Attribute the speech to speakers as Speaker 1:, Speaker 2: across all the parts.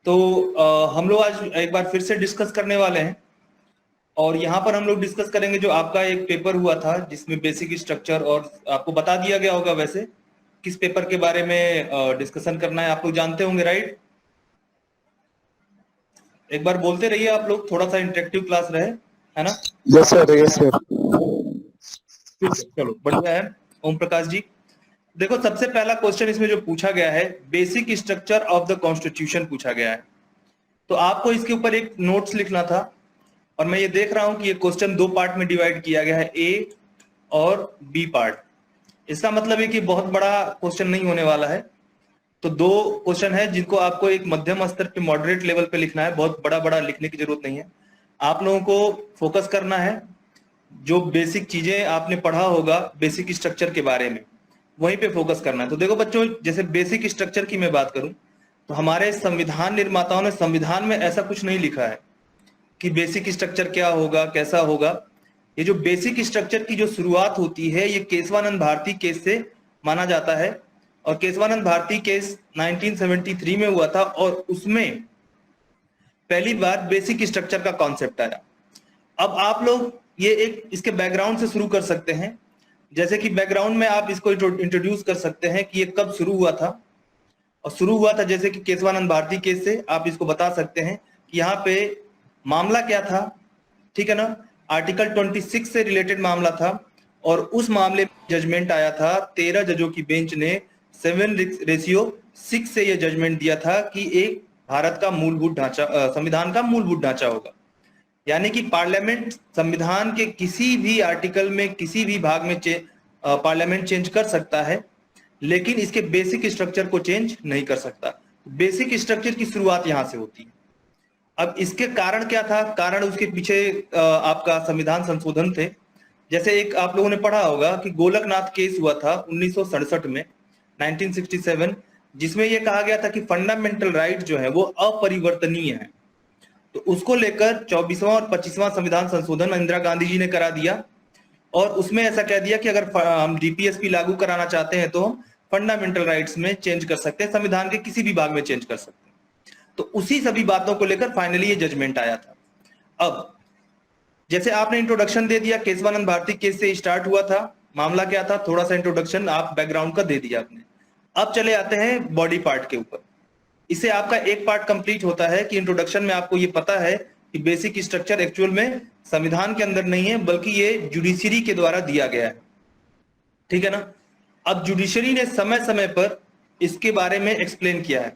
Speaker 1: तो हम लोग आज एक बार फिर से डिस्कस करने वाले हैं और यहाँ पर हम लोग डिस्कस करेंगे जो आपका एक पेपर हुआ था जिसमें बेसिक स्ट्रक्चर, और आपको बता दिया गया होगा वैसे किस पेपर के बारे में डिस्कशन करना है, आप लोग जानते होंगे, राइट? एक बार बोलते रहिए आप लोग, थोड़ा सा इंटरेक्टिव क्लास रहे, है ना?
Speaker 2: Yes sir, yes sir.
Speaker 1: ठीक है, चलो बढ़िया है। ओम प्रकाश जी, देखो सबसे पहला क्वेश्चन इसमें जो पूछा गया है, basic structure of the constitution पूछा गया है। तो आपको इसके ऊपर एक नोट्स लिखना था और मैं ये देख रहा हूं कि ये क्वेश्चन दो पार्ट में डिवाइड किया गया है, ए और बी पार्ट। इसका मतलब है कि बहुत बड़ा क्वेश्चन नहीं होने वाला है। तो दो क्वेश्चन है जिनको आपको एक मध्यम स्तर पे, मॉडरेट लेवल पे लिखना है, बहुत बड़ा बड़ा लिखने की जरूरत नहीं है। आप लोगों को फोकस करना है जो बेसिक चीजें आपने पढ़ा होगा बेसिक स्ट्रक्चर के बारे में, वहीं पे फोकस करना है। तो देखो बच्चों, जैसे बेसिक स्ट्रक्चर की मैं बात करूं तो हमारे संविधान निर्माताओं ने संविधान में ऐसा कुछ नहीं लिखा है कि बेसिक स्ट्रक्चर क्या होगा, कैसा होगा। ये जो बेसिक स्ट्रक्चर की जो शुरुआत होती है ये केशवानंद भारती केस से माना जाता है, और केशवानंद भारती केस 1973 में हुआ था और उसमें पहली बार बेसिक स्ट्रक्चर का कॉन्सेप्ट आया। अब आप लोग ये एक इसके बैकग्राउंड से शुरू कर सकते हैं। जैसे कि बैकग्राउंड में आप इसको इंट्रोड्यूस कर सकते हैं कि ये कब शुरू हुआ था, और शुरू हुआ था जैसे कि केशवानंद भारती केस से आप इसको बता सकते हैं कि यहाँ पे मामला क्या था, ठीक है ना? आर्टिकल 26 से रिलेटेड मामला था और उस मामले में जजमेंट आया था 13 जजों की बेंच ने 7:6 से ये जजमेंट दिया था कि एक भारत का मूलभूत ढांचा, संविधान का मूलभूत ढांचा होगा। यानी कि पार्लियामेंट संविधान के किसी भी आर्टिकल में किसी भी भाग में पार्लियामेंट चेंज कर सकता है, लेकिन इसके बेसिक स्ट्रक्चर को चेंज नहीं कर सकता। बेसिक स्ट्रक्चर की शुरुआत यहां से होती है। अब इसके कारण क्या था? कारण उसके पीछे आपका संविधान संशोधन थे। जैसे एक आप लोगों ने पढ़ा होगा कि गोलकनाथ केस हुआ था 1967 में, 1967, जिसमें यह कहा गया था कि फंडामेंटल राइट जो है वो अपरिवर्तनीय है। तो उसको लेकर 24वां और 25वां संविधान संशोधन इंदिरा गांधी जी ने करा दिया और उसमें ऐसा कह दिया कि अगर हम डीपीएसपी लागू कराना चाहते हैं तो हम फंडामेंटल राइट्स में चेंज कर सकते हैं, संविधान के किसी भी भाग में चेंज कर सकते हैं। तो उसी सभी बातों को लेकर फाइनली ये जजमेंट आया था। अब जैसे आपने इंट्रोडक्शन दे दिया, केशवानंद भारती केस से स्टार्ट हुआ था, मामला क्या था, थोड़ा सा इंट्रोडक्शन आप बैकग्राउंड का दे दिया आपने। अब चले आते हैं बॉडी पार्ट के ऊपर। इससे आपका एक पार्ट कंप्लीट होता है कि इंट्रोडक्शन में आपको ये पता है कि बेसिक स्ट्रक्चर एक्चुअल में संविधान के अंदर नहीं है बल्कि ये जुडिशरी के द्वारा दिया गया है, ठीक है ना? अब जुडिशरी ने समय समय पर इसके बारे में एक्सप्लेन किया है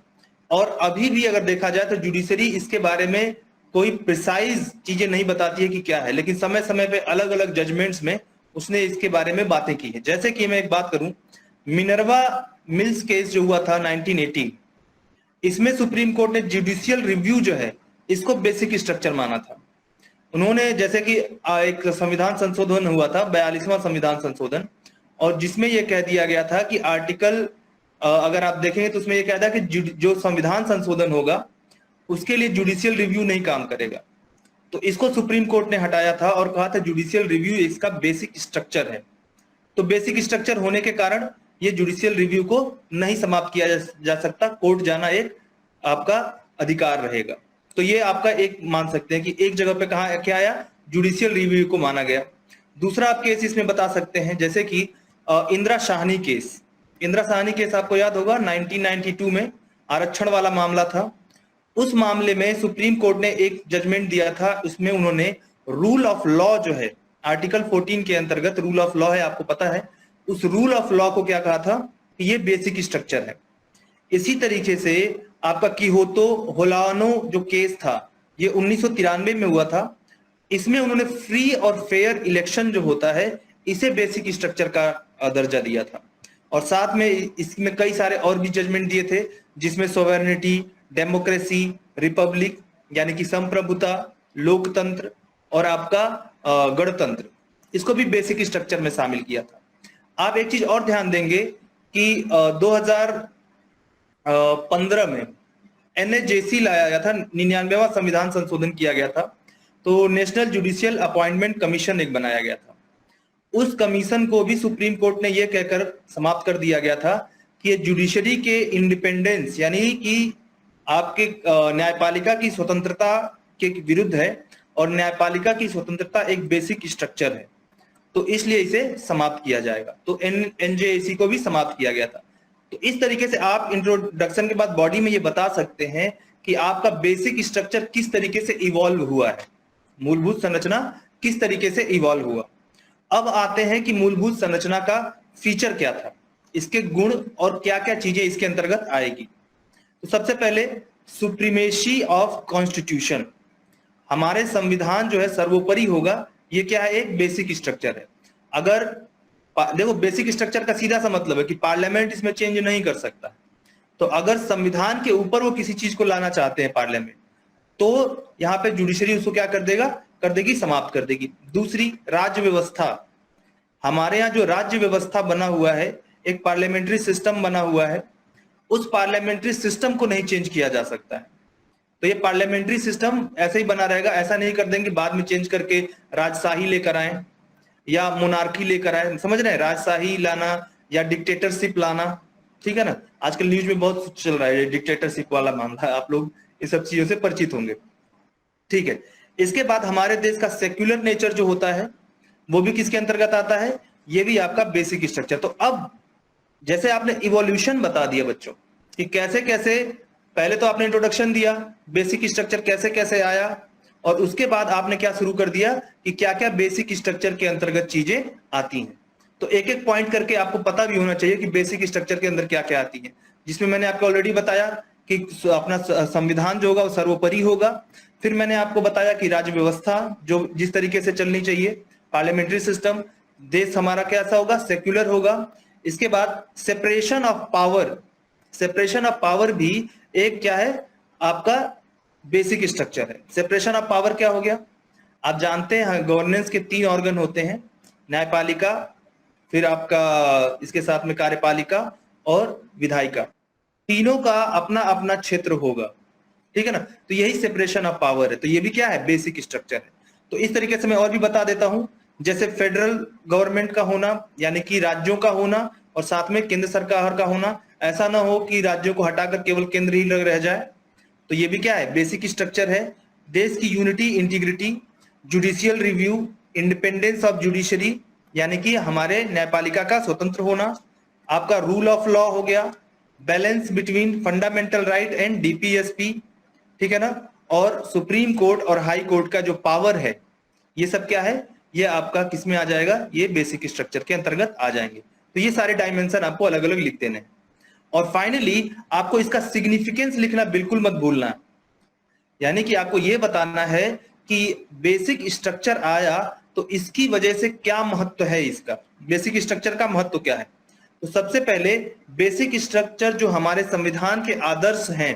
Speaker 1: और अभी भी अगर देखा जाए तो जुडिशरी इसके बारे में कोई प्रिसाइज चीजें नहीं बताती है कि क्या है, लेकिन समय समय पे अलग अलग जजमेंट्स में उसने इसके बारे में बातें की है। जैसे कि मैं एक बात करूं, मिनर्वा मिल्स केस जो हुआ था 1918, इसमें सुप्रीम कोर्ट ने जुडिशियल रिव्यू जो है इसको बेसिक स्ट्रक्चर माना था। उन्होंने, जैसे कि एक संविधान संशोधन हुआ था 42वां संविधान संशोधन, और जिसमें यह कह दिया गया था कि आर्टिकल अगर आप देखेंगे तो उसमें यह कहता है कि जो संविधान संशोधन होगा उसके लिए जुडिशियल रिव्यू नहीं काम करेगा। तो इसको सुप्रीम कोर्ट ने हटाया था और कहा था जुडिशियल रिव्यू इसका बेसिक स्ट्रक्चर है। तो बेसिक स्ट्रक्चर होने के कारण ये जुडिशियल रिव्यू को नहीं समाप्त किया जा सकता, कोर्ट जाना एक आपका अधिकार रहेगा। तो ये आपका एक मान सकते हैं कि एक जगह पे कहा क्या आया, जुडिशियल रिव्यू को माना गया। दूसरा आप केस इसमें बता सकते हैं जैसे कि इंदिरा साहनी केस। इंदिरा साहनी केस आपको याद होगा 1992 में आरक्षण वाला मामला था। उस मामले में सुप्रीम कोर्ट ने एक जजमेंट दिया था, उसमें उन्होंने रूल ऑफ लॉ जो है आर्टिकल 14 के अंतर्गत रूल ऑफ लॉ है, आपको पता है, उस रूल ऑफ लॉ को क्या कहा था कि ये बेसिक स्ट्रक्चर है। इसी तरीके से आपका किहोतो होलानो जो केस था ये 1993 में हुआ था। इसमें उन्होंने फ्री और फेयर इलेक्शन जो होता है इसे बेसिक स्ट्रक्चर का दर्जा दिया था, और साथ में इसमें कई सारे और भी जजमेंट दिए थे जिसमें सोवेरेनिटी, डेमोक्रेसी, रिपब्लिक यानी कि संप्रभुता, लोकतंत्र और आपका गणतंत्र, इसको भी बेसिक स्ट्रक्चर में शामिल किया था। आप एक चीज और ध्यान देंगे कि 2015 में एनएचजेसी लाया गया था, 99वां संविधान संशोधन किया गया था, तो नेशनल जुडिशियल अपॉइंटमेंट कमीशन एक बनाया गया था। उस कमीशन को भी सुप्रीम कोर्ट ने यह कहकर समाप्त कर दिया गया था कि ये जुडिशरी के इंडिपेंडेंस यानी कि आपके न्यायपालिका की स्वतंत्रता के विरुद्ध है और न्यायपालिका की स्वतंत्रता एक बेसिक स्ट्रक्चर है, तो इसलिए इसे समाप्त किया जाएगा। तो एनजेएसी को भी समाप्त किया गया था। तो इस तरीके से आप इंट्रोडक्शन के बाद बॉडी में ये बता सकते हैं कि आपका बेसिक स्ट्रक्चर किस तरीके से इवॉल्व हुआ है, मूलभूत संरचना किस तरीके से इवॉल्व हुआ। अब आते हैं कि मूलभूत संरचना का फीचर क्या था, इसके गुण और क्या क्या चीजें इसके अंतर्गत आएगी। तो सबसे पहले सुप्रीमेसी ऑफ कॉन्स्टिट्यूशन, हमारे संविधान जो है सर्वोपरि होगा, ये क्या है, एक बेसिक स्ट्रक्चर है। अगर देखो बेसिक स्ट्रक्चर का सीधा सा मतलब है कि पार्लियामेंट इसमें चेंज नहीं कर सकता, तो अगर संविधान के ऊपर वो किसी चीज को लाना चाहते हैं पार्लियामेंट, तो यहाँ पे जुडिशरी उसको क्या कर देगा, कर देगी, समाप्त कर देगी। दूसरी, राज्य व्यवस्था, हमारे यहाँ जो राज्य व्यवस्था बना हुआ है, एक पार्लियामेंट्री सिस्टम बना हुआ है, उस पार्लियामेंट्री सिस्टम को नहीं चेंज किया जा सकता है। तो ये पार्लियामेंट्री सिस्टम ऐसे ही बना रहेगा, ऐसा नहीं कर देंगे बाद में चेंज करके राजशाही लेकर आए या मोनार्की लेकर आए, समझ रहे हैं, राजशाही लाना या डिक्टेटरशिप लाना, ठीक है ना। आजकल न्यूज में बहुत चल रहा है डिक्टेटरशिप वाला मामला, आप लोग इस सब चीजों से परिचित होंगे, ठीक है। इसके बाद हमारे देश का सेक्युलर नेचर जो होता है वो भी किसके अंतर्गत आता है, ये भी आपका बेसिक स्ट्रक्चर। तो अब जैसे आपने इवोल्यूशन बता दिया बच्चों कि कैसे कैसे, पहले तो आपने इंट्रोडक्शन दिया बेसिक स्ट्रक्चर कैसे कैसे आया, और उसके बाद आपने क्या शुरू कर दिया कि क्या क्या बेसिक स्ट्रक्चर के अंतर्गत चीजें आती हैं। तो एक एक पॉइंट करके आपको पता भी होना चाहिए कि बेसिक स्ट्रक्चर के अंदर क्या क्या आती है, जिसमें मैंने आपको ऑलरेडी बताया कि अपना संविधान जो होगा वो सर्वोपरि होगा। फिर मैंने आपको बताया कि राज्य व्यवस्था जो जिस तरीके से चलनी चाहिए, पार्लियामेंट्री सिस्टम, देश हमारा कैसा होगा, सेक्युलर होगा। इसके बाद separation of power, separation of power भी एक क्या है, आपका बेसिक स्ट्रक्चर है। सेपरेशन ऑफ पावर क्या हो गया, आप जानते हैं गवर्नेंस के 3 ऑर्गन होते हैं, न्यायपालिका, फिर आपका इसके साथ में कार्यपालिका और विधायिका, तीनों का अपना अपना क्षेत्र होगा, ठीक है ना। तो यही सेपरेशन ऑफ पावर है, तो ये भी क्या है, बेसिक स्ट्रक्चर है। तो इस तरीके से मैं और भी बता देता हूं, जैसे फेडरल गवर्नमेंट का होना, यानी कि राज्यों का होना और साथ में केंद्र सरकार का होना, ऐसा ना हो कि राज्यों को हटाकर केवल केंद्र ही लग रह जाए, तो ये भी क्या है, बेसिक स्ट्रक्चर है। देश की unity, integrity, judicial review, independence of judiciary, यानी कि हमारे न्यायपालिका का स्वतंत्र होना, आपका रूल ऑफ लॉ हो गया, balance between fundamental right and DPSP, ठीक है ना, और सुप्रीम कोर्ट और हाई कोर्ट का जो पावर है, ये सब क्या है, ये आपका किस में आ जाएगा, ये बेसिक स्ट्रक्चर के अंतर्गत आ जाएंगे। तो ये सारे डायमेंशन आपको अलग अलग लिख देने हैं। और फाइनली आपको इसका सिग्निफिकेंस लिखना बिल्कुल मत भूलना, यानी कि आपको ये बताना है कि बेसिक स्ट्रक्चर आया तो इसकी वजह से क्या महत्व है, इसका बेसिक स्ट्रक्चर का महत्व क्या है। तो सबसे पहले बेसिक स्ट्रक्चर जो हमारे संविधान के आदर्श हैं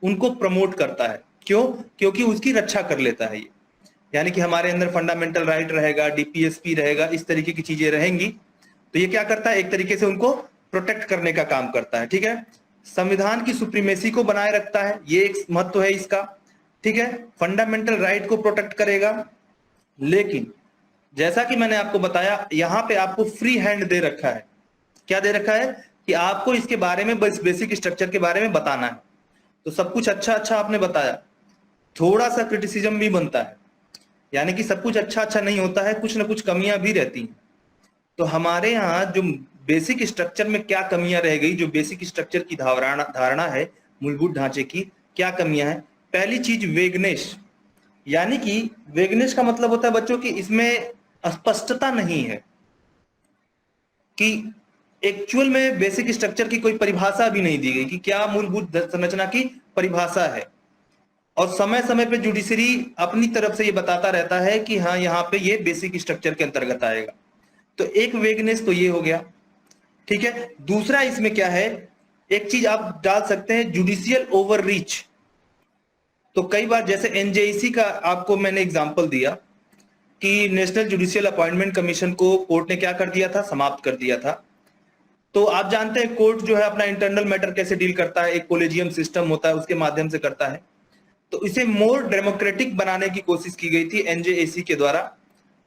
Speaker 1: उनको प्रमोट करता है। क्यों? क्योंकि उसकी रक्षा कर लेता है ये, यानी कि हमारे अंदर फंडामेंटल राइट रहेगा, डीपीएसपी रहेगा, इस तरीके की चीजें रहेंगी, तो ये क्या करता है, एक तरीके से उनको प्रोटेक्ट करने का काम करता है, ठीक है। संविधान की सुप्रीमेसी को बनाए रखता है, ये एक महत्व है इसका, ठीक है। फंडामेंटल राइट को प्रोटेक्ट करेगा, लेकिन जैसा कि मैंने आपको बताया यहाँ पे आपको फ्री हैंड दे रखा है। क्या दे रखा है कि आपको इसके बारे में, बस बेसिक स्ट्रक्चर के बारे में बताना है। तो सब कुछ अच्छा अच्छा आपने बताया, थोड़ा सा क्रिटिसिज्म भी बनता है, यानी कि सब कुछ अच्छा अच्छा नहीं होता है, कुछ ना कुछ कमियां भी रहती हैं। तो हमारे यहाँ जो बेसिक स्ट्रक्चर में क्या कमियां रह गई, जो बेसिक स्ट्रक्चर की धारणा है मूलभूत ढांचे की, क्या कमियां हैं। पहली चीज वेगनेस, यानी कि वेगनेस का मतलब होता है बच्चों की इसमें स्पष्टता नहीं है, कि एक्चुअल में बेसिक स्ट्रक्चर की कोई परिभाषा भी नहीं दी गई कि क्या मूलभूत संरचना की परिभाषा है। और समय समय पे जुडिशरी अपनी तरफ से ये बताता रहता है कि हाँ यहाँ पे ये बेसिक स्ट्रक्चर के अंतर्गत आएगा। तो एक वेगनेस तो ये हो गया, ठीक है। दूसरा इसमें क्या है, एक चीज आप डाल सकते हैं, जुडिशियल ओवररीच। तो कई बार जैसे एनजेईसी का आपको मैंने एग्जांपल दिया कि नेशनल जुडिशियल अपॉइंटमेंट कमीशन को कोर्ट ने क्या कर दिया था, समाप्त कर दिया था। तो आप जानते हैं कोर्ट जो है अपना इंटरनल मैटर कैसे डील करता है, एक कोलेजियम सिस्टम होता है उसके माध्यम से करता है। तो इसे मोर डेमोक्रेटिक बनाने की कोशिश की गई थी एनजेएसी के द्वारा,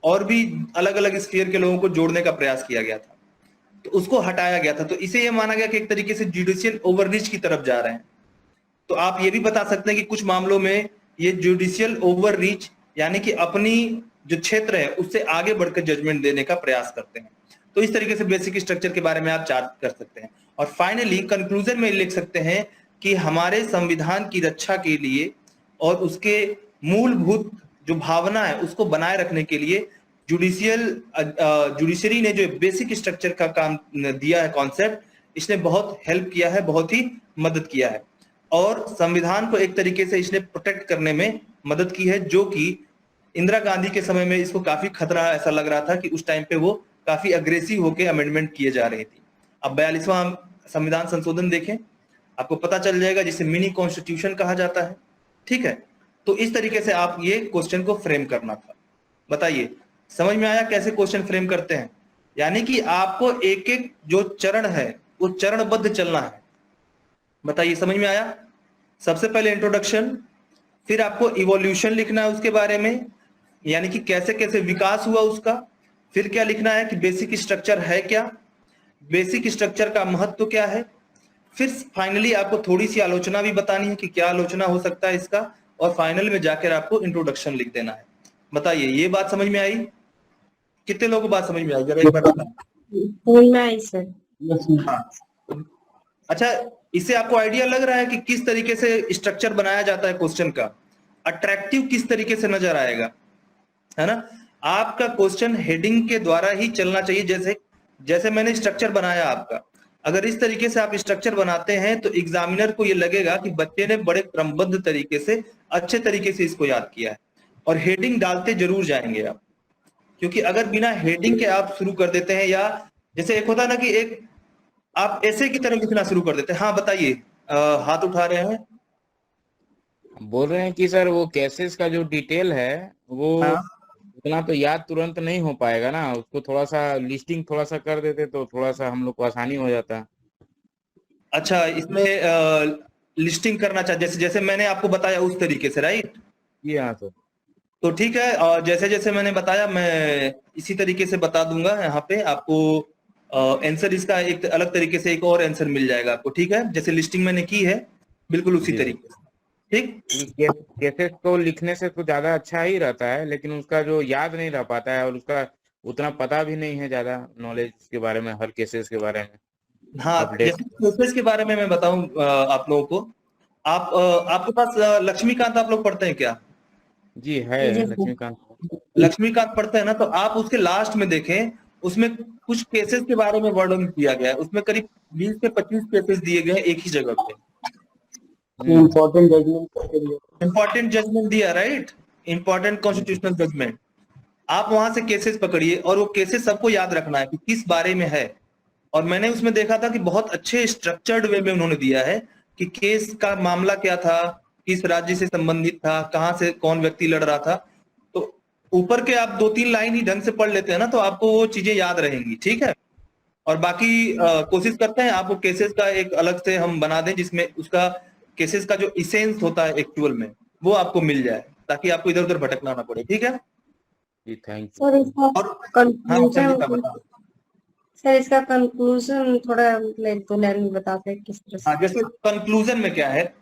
Speaker 1: और भी अलग अलग स्फीयर के लोगों को जोड़ने का प्रयास किया गया था, तो उसको हटाया गया था। तो इसे यह माना गया कि एक तरीके से जुडिशियल ओवररीच की तरफ जा रहे हैं। तो आप ये भी बता सकते हैं कि कुछ मामलों में ये जुडिशियल ओवर रीच, यानी कि अपनी जो क्षेत्र है उससे आगे बढ़कर जजमेंट देने का प्रयास करते हैं। तो इस तरीके से बेसिक स्ट्रक्चर के बारे में आप चार्ट कर सकते हैं। और फाइनली कंक्लूजन में लिख सकते हैं कि हमारे संविधान की रक्षा के लिए और उसके मूलभूत जो भावना है उसको बनाए रखने के लिए जुडिशरी ने जो बेसिक स्ट्रक्चर का काम दिया है, कॉन्सेप्ट, इसने बहुत हेल्प किया है, बहुत ही मदद किया है और संविधान को एक तरीके से इसने प्रोटेक्ट करने में मदद की है, जो कि इंदिरा गांधी के समय में इसको काफी खतरा ऐसा लग रहा था कि उस टाइम पे वो काफी अग्रेसिव होकर अमेंडमेंट किए जा रही थी। अब 42वां संविधान संशोधन देखें, आपको पता चल जाएगा, जिसे मिनी कॉन्स्टिट्यूशन कहा जाता है। ठीक है, तो इस तरीके से आप ये क्वेश्चन को फ्रेम करना था। बताइए समझ में आया कैसे क्वेश्चन फ्रेम करते हैं? यानी कि आपको एक एक जो चरण है वो चरणबद्ध चलना है। बताइए समझ में आया? सबसे पहले इंट्रोडक्शन, फिर आपको इवोल्यूशन लिखना है उसके बारे में, यानी कि कैसे कैसे विकास हुआ उसका। फिर क्या लिखना है कि बेसिक स्ट्रक्चर है क्या, बेसिक स्ट्रक्चर का महत्व क्या है। फिर फाइनली आपको थोड़ी सी आलोचना भी बतानी है कि क्या आलोचना हो सकता है इसका, और फाइनल में जाकर आपको इंट्रोडक्शन लिख देना है। बताइए ये बात समझ में आई? कितने लोगों को बात समझ में आई, जरा एक बार बताना।
Speaker 2: समझ में आई सर।
Speaker 1: हाँ, अच्छा, इससे आपको आइडिया लग रहा है कि किस तरीके से स्ट्रक्चर बनाया जाता है क्वेश्चन का, अट्रैक्टिव किस तरीके से नजर आएगा, है ना? आपका क्वेश्चन हेडिंग के द्वारा ही चलना चाहिए। जैसे जैसे मैंने स्ट्रक्चर बनाया आपका, अगर इस तरीके से आप स्ट्रक्चर बनाते हैं तो एग्जामिनर को ये लगेगा कि बच्चे ने बड़े क्रमबद्ध तरीके से, अच्छे तरीके से इसको याद किया है। और हेडिंग डालते जरूर जाएंगे आप, क्योंकि अगर बिना हेडिंग के आप शुरू कर देते हैं, या जैसे एक होता है ना कि एक आप ऐसे की तरह लिखना शुरू कर देते हैं। हाँ बताइए, हाथ उठा रहे हैं।
Speaker 3: बोल रहे हैं कि सर वो केसेस का जो डिटेल है वो
Speaker 1: हाँ,
Speaker 3: उतना तो याद तुरंत नहीं हो पाएगा ना, उसको थोड़ा सा लिस्टिंग थोड़ा सा कर देते तो थोड़ा सा हम लोग को आसानी हो जाता।
Speaker 1: अच्छा, इसमें लिस्टिंग करना चाहिए जैसे जैसे मैंने आपको बताया उस तरीके से, राइट?
Speaker 3: जी हाँ सर।
Speaker 1: तो ठीक है, और जैसे जैसे मैंने बताया मैं इसी तरीके से बता दूंगा। यहाँ पे आपको आंसर इसका एक अलग तरीके से एक और आंसर मिल जाएगा आपको। ठीक है, जैसे लिस्टिंग मैंने की है बिल्कुल उसी
Speaker 3: जी सर।
Speaker 1: तरीके से। ठीक,
Speaker 3: केसेस को लिखने से तो ज्यादा अच्छा ही रहता है, लेकिन उसका जो याद नहीं रह पाता है और उसका उतना पता भी नहीं है ज्यादा नॉलेज के बारे में, हर केसेस के बारे में
Speaker 1: हाँ,
Speaker 3: अपडेट।
Speaker 1: जैसे प्रोसेस के बारे में मैं बताऊं आप लोगों को। आपके पास लक्ष्मीकांत आप लोग पढ़ते हैं क्या?
Speaker 3: जी है
Speaker 2: जी सर।
Speaker 3: लक्ष्मीकांत।
Speaker 1: लक्ष्मीकांत पढ़ते हैं ना, तो आप उसके लास्ट में देखें, उसमें कुछ केसेस के बारे में वर्णन किया गया है। उसमें करीब 20 से 25 केसेस दिए गए हैं एक ही जगह पे।
Speaker 4: इम्पोर्टेंट जजमेंट करके दिया।
Speaker 1: इंपॉर्टेंट जजमेंट दिया, राइट? Important constitutional judgement. आप वहां से केसेस पकड़िए और वो केसेस सबको याद रखना है कि किस बारे में है। और मैंने उसमें देखा था कि बहुत अच्छे स्ट्रक्चर्ड वे में उन्होंने दिया है कि केस का मामला क्या था, किस राज्य से संबंधित था, कहां से कौन व्यक्ति लड़ रहा था। तो ऊपर के आप 2-3 लाइन ही ढंग से पढ़ लेते हैं ना, तो आपको वो चीजें याद रहेंगी। ठीक है, और बाकी कोशिश करते हैं आपको केसेस का एक अलग से हम बना दें, जिसमें उसका केसेस का जो इसेंस होता है एक्चुअल में वो आपको मिल जाए, ताकि आपको इधर उधर भटकना ना पड़े। ठीक है,
Speaker 3: जी थैंक यू।
Speaker 2: सर इसका
Speaker 1: और हाँ संगीता
Speaker 2: कंक्लूजन,
Speaker 1: बताओ।
Speaker 2: सर इसका कंक्लूजन थोड़ा मतलब 2 लाइन में बताते हैं किस तरह से।
Speaker 1: हाँ, जैसे कंक्लूजन में क्या है,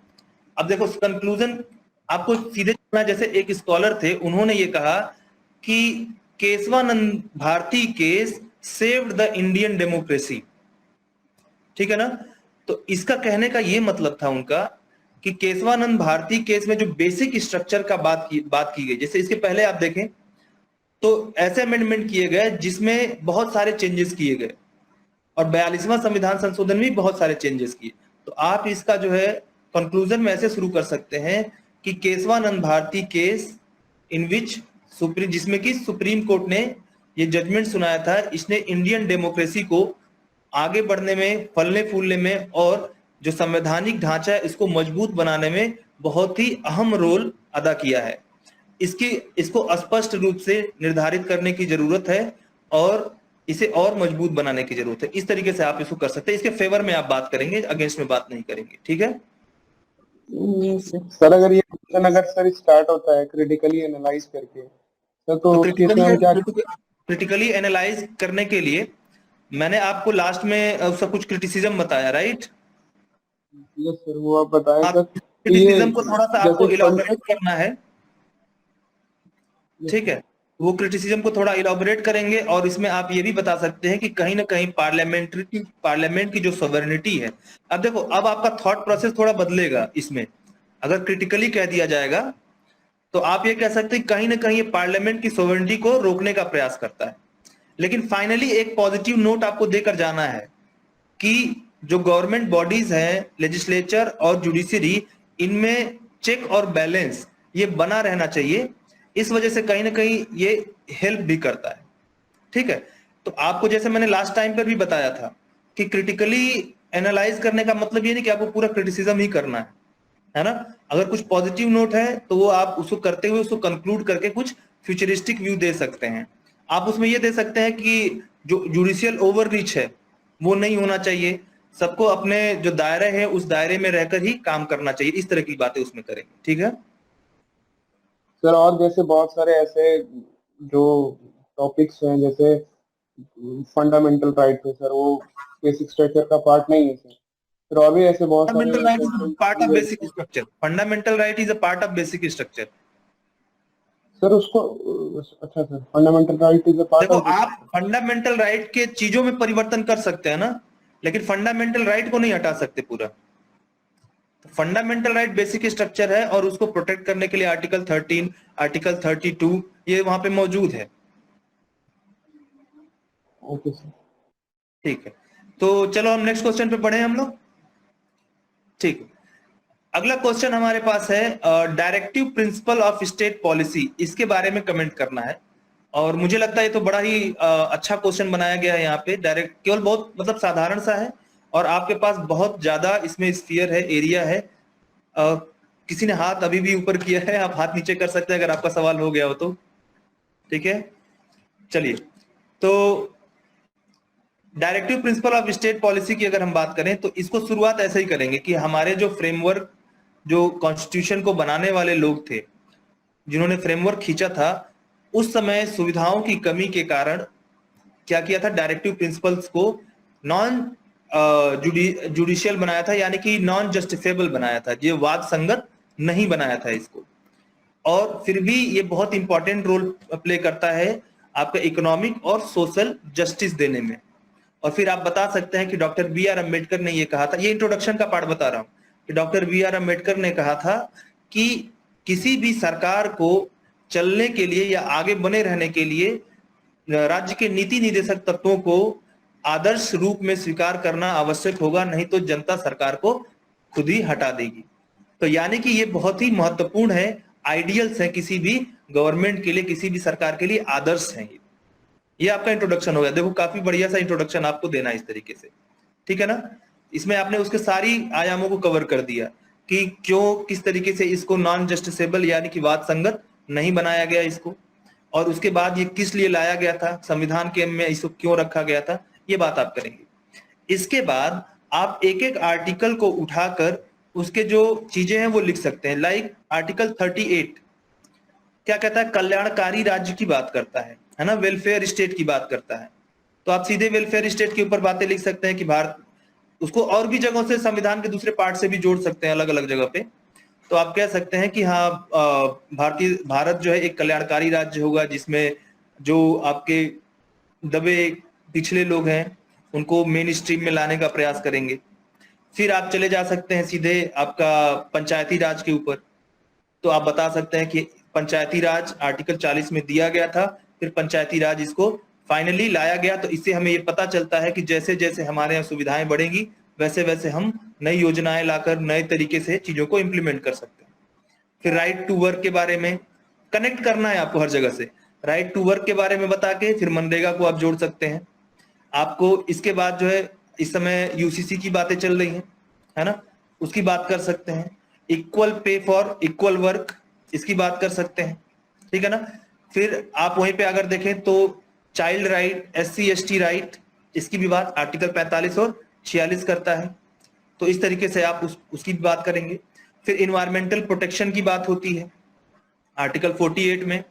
Speaker 1: अब देखो कंक्लूजन आपको सीधे चलना है। जैसे एक स्कॉलर थे, उन्होंने ये कहा कि Kesavananda Bharati case saved the Indian democracy. ठीक है ना? तो इसका कहने का ये मतलब था उनका कि केशवानंद भारती केस में जो बेसिक स्ट्रक्चर का बात की गई, जैसे इसके पहले आप देखें तो ऐसे अमेंडमेंट किए गए जिसमें बहुत सारे चेंजेस किए गए, और 42वां संविधान संशोधन में भी बहुत सारे चेंजेस किए। तो आप इसका जो है कंक्लूजन में ऐसे शुरू कर सकते हैं कि Kesavananda Bharati case in which supreme, जिसमें कि सुप्रीम कोर्ट ने ये जजमेंट सुनाया था, इसने इंडियन डेमोक्रेसी को आगे बढ़ने में, फलने फूलने में और जो संवैधानिक ढांचा है इसको मजबूत बनाने में बहुत ही अहम रोल अदा किया है। इसको स्पष्ट रूप से निर्धारित करने की जरूरत है और इसे और मजबूत बनाने की जरूरत है। इस तरीके से आप इसको कर सकते हैं। इसके फेवर में आप बात करेंगे, अगेंस्ट में बात नहीं करेंगे। ठीक है
Speaker 2: जी सर।
Speaker 4: सर अगर ये क्वेश्चन अगर सर स्टार्ट होता है क्रिटिकली एनालाइज करके, तो उस केस में हम क्या?
Speaker 1: क्रिटिकली एनालाइज करने के लिए मैंने आपको लास्ट में उसका कुछ क्रिटिसिज्म बताया, राइट?
Speaker 4: यस सर, वो आप बताएं
Speaker 1: आप
Speaker 4: सर।
Speaker 1: क्रिटिसिज्म को थोड़ा सा आपको
Speaker 4: जैसे
Speaker 1: इलाबोरेट करना है, ठीक है, वो क्रिटिसिज्म को थोड़ा इलाबोरेट करेंगे और इसमें आप ये भी बता सकते हैं कि कहीं ना कहीं पार्लियामेंट की जो सॉवरेनिटी है, अब देखो अब आपका थॉट प्रोसेस थोड़ा बदलेगा इसमें, अगर क्रिटिकली कह दिया जाएगा तो आप ये कह सकते हैं कहीं ना कहीं ये पार्लियामेंट की सॉवरेनिटी को रोकने का प्रयास करता है। लेकिन फाइनली एक पॉजिटिव नोट आपको देकर जाना है कि जो गवर्नमेंट बॉडीज हैं, लेजिस्लेचर और जुडिशरी, इनमें चेक और बैलेंस ये बना रहना चाहिए। इस वजह से कहीं ना कहीं ये हेल्प भी करता है, ठीक है। तो आपको जैसे मैंने लास्ट टाइम पर भी बताया था कि क्रिटिकली एनालाइज करने का मतलब ये नहीं कि आपको पूरा क्रिटिसिज्म ही करना है ना। अगर कुछ पॉजिटिव नोट है तो वो आप उसको करते हुए उसको कंक्लूड करके कुछ फ्यूचरिस्टिक व्यू दे सकते हैं। आप उसमें ये दे सकते हैं कि जो जुडिशियल ओवररीच है वो नहीं होना चाहिए, सबको अपने जो दायरे है उस दायरे में रहकर ही काम करना चाहिए, इस तरह की बातें उसमें करेंगे, ठीक है
Speaker 4: सर। और जैसे बहुत सारे ऐसे जो टॉपिक्स हैं, जैसे फंडामेंटल राइट है सर, वो बेसिक स्ट्रक्चर का पार्ट नहीं है सर। फिर और भी ऐसे बहुत सारे
Speaker 1: fundamental right is part of basic structure, fundamental right is a part of basic structure.
Speaker 4: Sir उसको, अच्छा sir, fundamental right is a part
Speaker 1: देखो
Speaker 4: ऑफ,
Speaker 1: आप फंडामेंटल राइट के चीजों में परिवर्तन कर सकते हैं ना, लेकिन फंडामेंटल राइट को नहीं हटा सकते पूरा। तो फंडामेंटल राइट बेसिक स्ट्रक्चर है और उसको प्रोटेक्ट करने के लिए आर्टिकल 13, आर्टिकल 32 ये वहां पे मौजूद है,
Speaker 4: ओके सर।
Speaker 1: ठीक है। तो चलो हम नेक्स्ट क्वेश्चन पे बढ़े हम लोग, ठीक है। अगला क्वेश्चन हमारे पास है directive principle of state policy, इसके बारे में कमेंट करना है। और मुझे लगता है ये तो बड़ा ही अच्छा क्वेश्चन बनाया गया है यहाँ पे। डायरेक्ट केवल बहुत मतलब साधारण सा है और आपके पास बहुत ज्यादा इसमें स्फीयर है, एरिया है। किसी ने हाथ अभी भी ऊपर किया है, आप हाथ नीचे कर सकते हैं अगर आपका सवाल हो गया हो तो, ठीक है। चलिए, तो directive principle of state policy की अगर हम बात करें तो इसको शुरुआत ऐसे ही करेंगे कि हमारे जो फ्रेमवर्क, जो कॉन्स्टिट्यूशन को बनाने वाले लोग थे, जिन्होंने फ्रेमवर्क खींचा था, उस समय सुविधाओं की कमी के कारण क्या किया था, डायरेक्टिव प्रिंसिपल्स को नॉन जुडिशियल बनाया था, यानी कि नॉन जस्टिफिएबल बनाया था, ये वाद संगत नहीं बनाया था इसको। और फिर भी ये बहुत इंपॉर्टेंट रोल प्ले करता है आपका इकोनॉमिक और सोशल जस्टिस देने में। और फिर आप बता सकते हैं कि डॉक्टर बी आर अम्बेडकर ने ये कहा था, ये इंट्रोडक्शन का पार्ट बता रहा हूं, कि डॉक्टर बी आर अम्बेडकर ने कहा था कि किसी भी सरकार को चलने के लिए या आगे बने रहने के लिए राज्य के नीति निर्देशक तत्वों को आदर्श रूप में स्वीकार करना आवश्यक होगा, नहीं तो जनता सरकार को खुद ही हटा देगी। तो यानी कि ये बहुत ही महत्वपूर्ण है, आइडियल्स है किसी भी गवर्नमेंट के लिए, किसी भी सरकार के लिए आदर्श है। ये आपका इंट्रोडक्शन हो गया। देखो काफी बढ़िया सा इंट्रोडक्शन आपको देना है इस तरीके से, ठीक है ना। इसमें आपने उसके सारी आयामों को कवर कर दिया कि क्यों, किस तरीके से इसको नॉन जस्टिसेबल यानी कि वाद संगत नहीं बनाया गया इसको, और उसके बाद ये किस लिए लाया गया था, संविधान के में इसको क्यों रखा गया था, ये बात आप करेंगे। इसके बाद आप एक एक आर्टिकल को उठाकर उसके जो चीजें हैं वो लिख सकते हैं। लाइक आर्टिकल 38 क्या कहता है, कल्याणकारी राज्य की बात करता है ना, वेलफेयर स्टेट की बात करता है। तो आप सीधे वेलफेयर स्टेट के ऊपर बातें लिख सकते हैं कि भारत, उसको और भी जगहों से संविधान के दूसरे पार्ट से भी जोड़ सकते हैं अलग अलग जगह पे। तो आप कह सकते हैं कि हाँ, भारत जो है एक कल्याणकारी राज्य होगा, जिसमें जो आपके दबे पिछले लोग हैं उनको मेन स्ट्रीम में लाने का प्रयास करेंगे। फिर आप चले जा सकते हैं सीधे आपका पंचायती राज के ऊपर। तो आप बता सकते हैं कि पंचायती राज आर्टिकल 40 में दिया गया था, फिर पंचायती राज इसको फाइनली लाया गया। तो इससे हमें ये पता चलता है कि जैसे जैसे हमारे यहाँ सुविधाएं बढ़ेंगी वैसे वैसे हम नई योजनाएं लाकर नए तरीके से चीजों को इंप्लीमेंट कर सकते हैं। फिर राइट टू वर्क के बारे में कनेक्ट करना है आपको हर जगह से, राइट टू वर्क के बारे में बता के फिर मनरेगा को आप जोड़ सकते हैं। आपको इसके बाद जो है इस समय यूसीसी की बातें चल रही हैं, है ना, उसकी बात कर सकते हैं। Equal pay for equal work, इसकी बात कर सकते हैं, ठीक है ना। फिर आप वहीं पे अगर देखें तो child right, SC ST right, इसकी भी बात आर्टिकल 45 और 46 करता है। तो इस तरीके से आप उसकी भी बात करेंगे। फिर इन्वायरमेंटल प्रोटेक्शन की बात होती है आर्टिकल 48 में।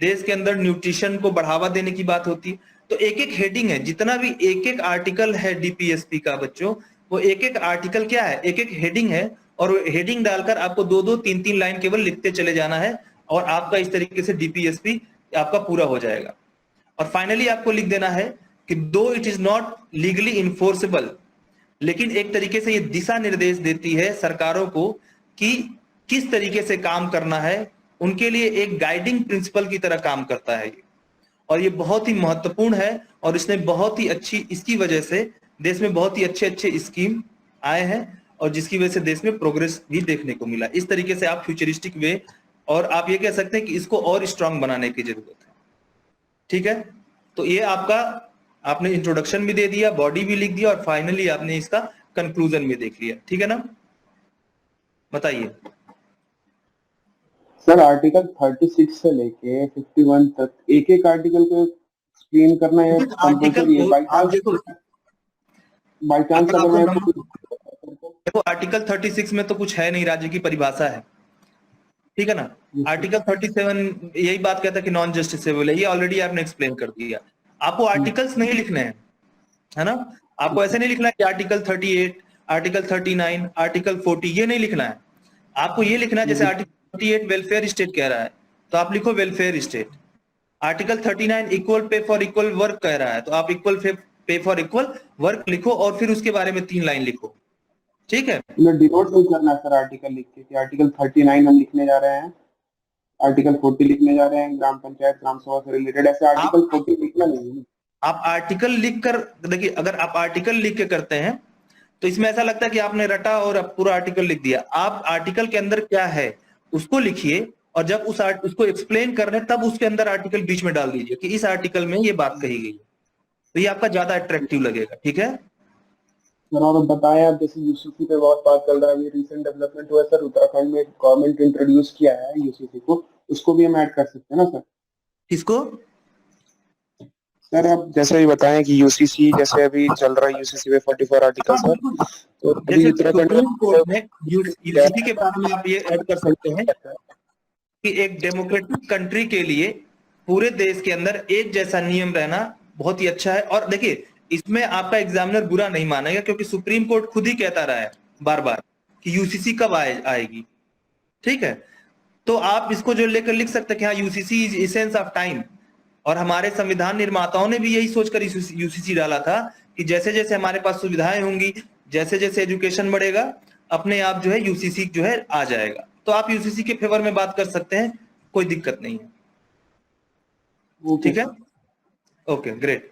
Speaker 1: देश के अंदर न्यूट्रिशन को बढ़ावा देने की बात होती है। तो एक एक हेडिंग है, जितना भी एक एक आर्टिकल है DPSP का बच्चों, वो एक एक आर्टिकल क्या है, एक एक हेडिंग है, और हेडिंग डालकर आपको 2-2, 3-3 लाइन केवल लिखते चले जाना है और आपका इस तरीके से डीपीएसपी आपका पूरा हो जाएगा। और फाइनली आपको लिख देना है कि दो it is not legally enforceable, लेकिन एक तरीके से ये दिशा निर्देश देती है सरकारों को कि किस तरीके से काम करना है, उनके लिए एक गाइडिंग प्रिंसिपल की तरह काम करता है। और ये बहुत ही महत्वपूर्ण है और इसने बहुत ही अच्छी, इसकी वजह से देश में बहुत ही अच्छे अच्छे स्कीम आए हैं और जिसकी वजह से देश में प्रोग्रेस भी देखने को मिला। इस तरीके से आप फ्यूचरिस्टिक वे, और आप ये कह सकते हैं कि इसको और स्ट्रांग बनाने की जरूरत है। ठीक है, तो ये आपका, आपने इंट्रोडक्शन भी दे दिया, बॉडी भी लिख दिया और फाइनली आपने इसका कंक्लूजन भी देख लिया। ठीक है ना, बताइए
Speaker 4: सर। आर्टिकल 36 से लेके 51 तक एक एक आर्टिकल को एक्सप्लेन करना है कंपल्सरी है। बाय चांस अगर मैं
Speaker 1: देखो आर्टिकल 36 में तो कुछ है नहीं, राज्य की परिभाषा है। ठीक है ना, आर्टिकल 37 यही बात कहता है कि नॉन जस्टिसेबल है, ये ऑलरेडी आपने एक्सप्लेन कर दिया। आपको आर्टिकल्स नहीं लिखने हैं, है ना, आपको ऐसे नहीं लिखना है कि आर्टिकल 38, आर्टिकल 39, आर्टिकल 40, ये नहीं लिखना है। आपको ये लिखना है, जैसे आर्टिकल 38 वेलफेयर स्टेट कह रहा है तो आप लिखो welfare state. Article 39 equal pay for equal work कह रहा है तो आप equal pay for equal work लिखो और फिर उसके बारे में 3 लाइन लिखो। ठीक है,
Speaker 4: डिनोट नहीं करना सर आर्टिकल लिख के कि आर्टिकल 39 हम लिखने जा रहे हैं, आर्टिकल 40 लिखने जा रहे हैं, ग्राम पंचायत ग्राम सभा से रिलेटेड, ऐसे आर्टिकल 40 लिखना नहीं है।
Speaker 1: आप आर्टिकल लिख कर देखिए, अगर आप आर्टिकल लिख के करते हैं तो इसमें ऐसा लगता है कि आपने रटा और पूरा आर्टिकल लिख दिया। आप आर्टिकल के अंदर क्या है उसको लिखिए और जब उसको एक्सप्लेन कर रहे हैं तब उसके अंदर आर्टिकल बीच में डाल दीजिए कि इस आर्टिकल में ये बात कही गई है, तो ये आपका ज्यादा अट्रैक्टिव लगेगा। ठीक है
Speaker 4: सर, और बताया जैसे यूसीसी पे बहुत बात चल रहा है, अभी रिसेंट डेवलपमेंट हुआ सर, उत्तराखंड में गवर्नमेंट इंट्रोड्यूस किया है यूसीसी को, उसको भी हम ऐड कर सकते हैं ना सर?
Speaker 1: किसको
Speaker 4: सर आप जैसे भी बताएं कि यूसीसी जैसे अभी चल रहा है, यूसीसी में 44 आर्टिकल सर, तो अभी उत्तराखंड
Speaker 1: में यूसीसी के बारे में आप ये ऐड कर सकते हैं कि एक डेमोक्रेटिक कंट्री के लिए पूरे देश के अंदर एक जैसा नियम रहना बहुत ही अच्छा है। और देखिए इसमें आपका एग्जामिनर बुरा नहीं मानेगा क्योंकि सुप्रीम कोर्ट खुद ही कहता रहा है बार बार कि यूसीसी कब आएगी। ठीक है, तो आप इसको जो लेकर लिख सकते हैं कि हाँ UCC is essence of time, और हमारे संविधान निर्माताओं ने भी यही सोचकर यूसीसी डाला था कि जैसे जैसे हमारे पास सुविधाएं होंगी, जैसे जैसे एजुकेशन बढ़ेगा, अपने आप जो है यूसीसी जो है आ जाएगा। तो आप यूसीसी के फेवर में बात कर सकते हैं, कोई दिक्कत नहीं है। ठीक है, ओके ग्रेट।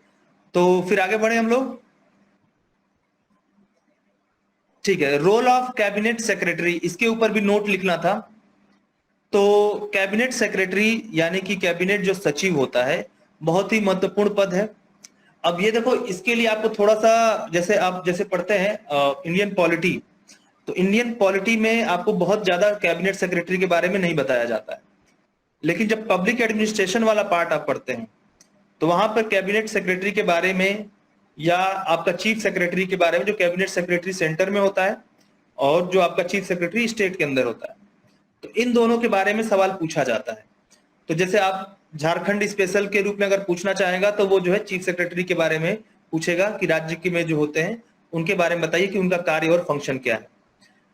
Speaker 1: तो फिर आगे बढ़े हम लोग। ठीक है, रोल ऑफ कैबिनेट सेक्रेटरी, इसके ऊपर भी नोट लिखना था। तो कैबिनेट सेक्रेटरी यानी कि कैबिनेट जो सचिव होता है, बहुत ही महत्वपूर्ण पद है। अब ये देखो, इसके लिए आपको थोड़ा सा, जैसे आप जैसे पढ़ते हैं इंडियन पॉलिटी, तो इंडियन पॉलिटी में आपको बहुत ज्यादा कैबिनेट सेक्रेटरी के बारे में नहीं बताया जाता है, लेकिन जब पब्लिक एडमिनिस्ट्रेशन वाला पार्ट आप पढ़ते हैं तो वहां पर कैबिनेट सेक्रेटरी के बारे में या आपका चीफ सेक्रेटरी के बारे में, जो कैबिनेट सेक्रेटरी सेंटर में होता है और जो आपका चीफ सेक्रेटरी स्टेट के अंदर होता है, तो इन दोनों के बारे में सवाल पूछा जाता है। तो जैसे आप झारखंड स्पेशल के रूप में अगर पूछना चाहेगा तो वो जो है चीफ सेक्रेटरी के बारे में पूछेगा कि राज्य के में जो होते हैं उनके बारे में बताइए कि उनका कार्य और फंक्शन क्या है।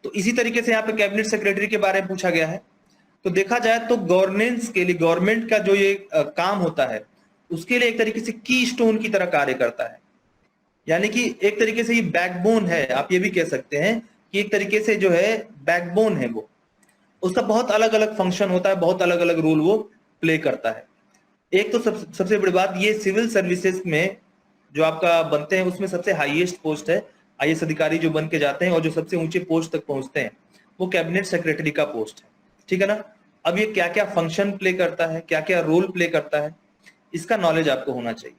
Speaker 1: तो इसी तरीके से यहाँ पे कैबिनेट सेक्रेटरी के बारे में पूछा गया है। तो देखा जाए तो गवर्नेंस के लिए गवर्नमेंट का जो ये काम होता है उसके लिए एक तरीके से की स्टोन की तरह कार्य करता है, यानी कि एक तरीके से ये बैकबोन है, आप ये भी कह सकते हैं कि एक तरीके से जो है बैकबोन है वो, उसका बहुत अलग अलग फंक्शन होता है, बहुत अलग अलग रोल वो प्ले करता है। एक तो सबसे बड़ी बात, ये सिविल सर्विसेज में जो आपका बनते हैं उसमें सबसे हाईएस्ट पोस्ट है, आईएएस अधिकारी जो बन के जाते हैं और जो सबसे ऊंचे पोस्ट तक पहुंचते हैं वो कैबिनेट सेक्रेटरी का पोस्ट है। ठीक है ना, अब ये क्या क्या फंक्शन प्ले करता है, क्या क्या रोल प्ले करता है, इसका नॉलेज आपको होना चाहिए।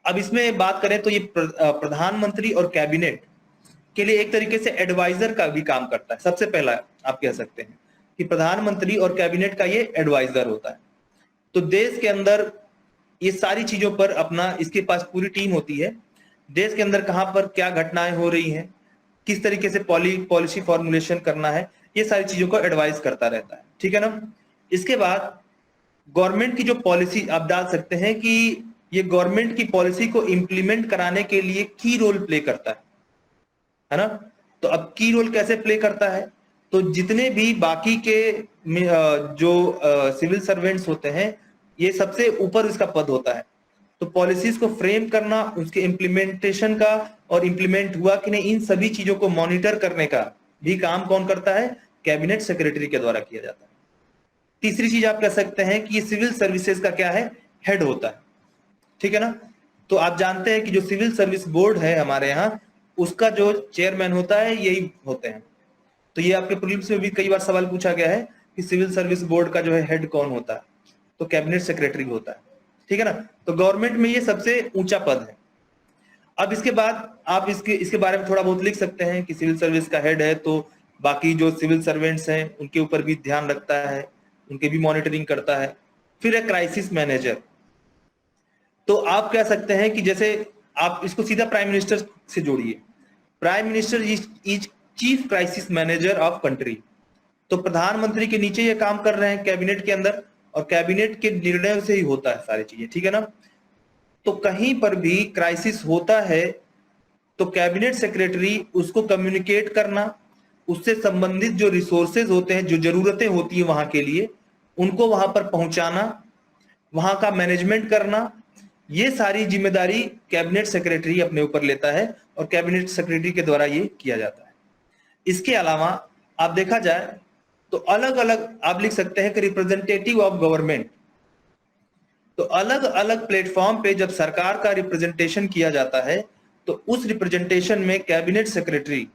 Speaker 1: अब इसमें बात करें तो ये प्रधानमंत्री और कैबिनेट के लिए एक तरीके से एडवाइजर का भी काम करता है। सबसे पहला आप कह सकते हैं कि प्रधानमंत्री और कैबिनेट का ये एडवाइजर होता है। तो देश के अंदर ये सारी चीजों पर अपना, इसके पास पूरी टीम होती है, देश के अंदर कहां पर क्या घटनाएं हो रही हैं, किस तरीके से पॉलिसी फॉर्मुलेशन करना है, ये सारी चीजों को एडवाइस करता रहता है। ठीक है ना, इसके बाद गवर्नमेंट की जो पॉलिसी आप डाल सकते हैं कि ये गवर्नमेंट की पॉलिसी को इंप्लीमेंट कराने के लिए की रोल प्ले करता है ना। तो अब की रोल कैसे प्ले करता है, तो जितने भी बाकी के जो सिविल सर्वेंट्स होते हैं, ये सबसे ऊपर इसका पद होता है। तो पॉलिसीज को फ्रेम करना, उसके इम्प्लीमेंटेशन का और इम्प्लीमेंट हुआ कि नहीं, इन सभी चीजों को मॉनिटर करने का भी काम कौन करता है? कैबिनेट सेक्रेटरी के द्वारा किया जाता है। तीसरी चीज आप कह सकते हैं कि ये सिविल सर्विसेज का क्या है? हेड होता है, ठीक है ना। तो आप जानते हैं कि जो सिविल सर्विस बोर्ड है हमारे यहाँ, उसका जो चेयरमैन होता है यही होते हैं। तो ये आपके प्रीलिम्स में भी कई बार सवाल पूछा गया है कि सिविल सर्विस बोर्ड का जो है हेड कौन होता है? तो कैबिनेट सेक्रेटरी होता है, ठीक है ना। तो गवर्नमेंट में ये सबसे ऊंचा पद है। अब इसके बाद आप इसके बारे में थोड़ा बहुत लिख सकते हैं कि सिविल सर्विस का हेड है, तो बाकी जो सिविल सर्वेंट्स हैं उनके ऊपर भी ध्यान रखता है, उनके भी मॉनिटरिंग करता है। फिर है क्राइसिस मैनेजर। तो आप कह सकते हैं कि जैसे आप इसको सीधा प्राइम मिनिस्टर से जोड़िए। Prime minister is chief crisis manager of country. तो प्रधानमंत्री के नीचे ये काम कर रहे हैं कैबिनेट के अंदर, और कैबिनेट के निर्णय से ही होता है सारी चीजें, ठीक है ना। तो कहीं पर भी क्राइसिस होता है तो कैबिनेट सेक्रेटरी उसको कम्युनिकेट करना, उससे संबंधित जो रिसोर्सेज होते हैं, जो जरूरतें होती है वहां के लिए, उनको वहां पर पहुंचाना, वहां का मैनेजमेंट करना, ये सारी जिम्मेदारी कैबिनेट सेक्रेटरी अपने ऊपर लेता है और कैबिनेट सेक्रेटरी के द्वारा ये किया जाता है। इसके अलावा आप देखा जाए तो अलग अलग आप लिख सकते हैं कि रिप्रेजेंटेटिव ऑफ गवर्नमेंट। तो अलग अलग प्लेटफॉर्म पे जब सरकार का रिप्रेजेंटेशन किया जाता है तो उस रिप्रेजेंटेशन में कैबिनेट सेक्रेटरी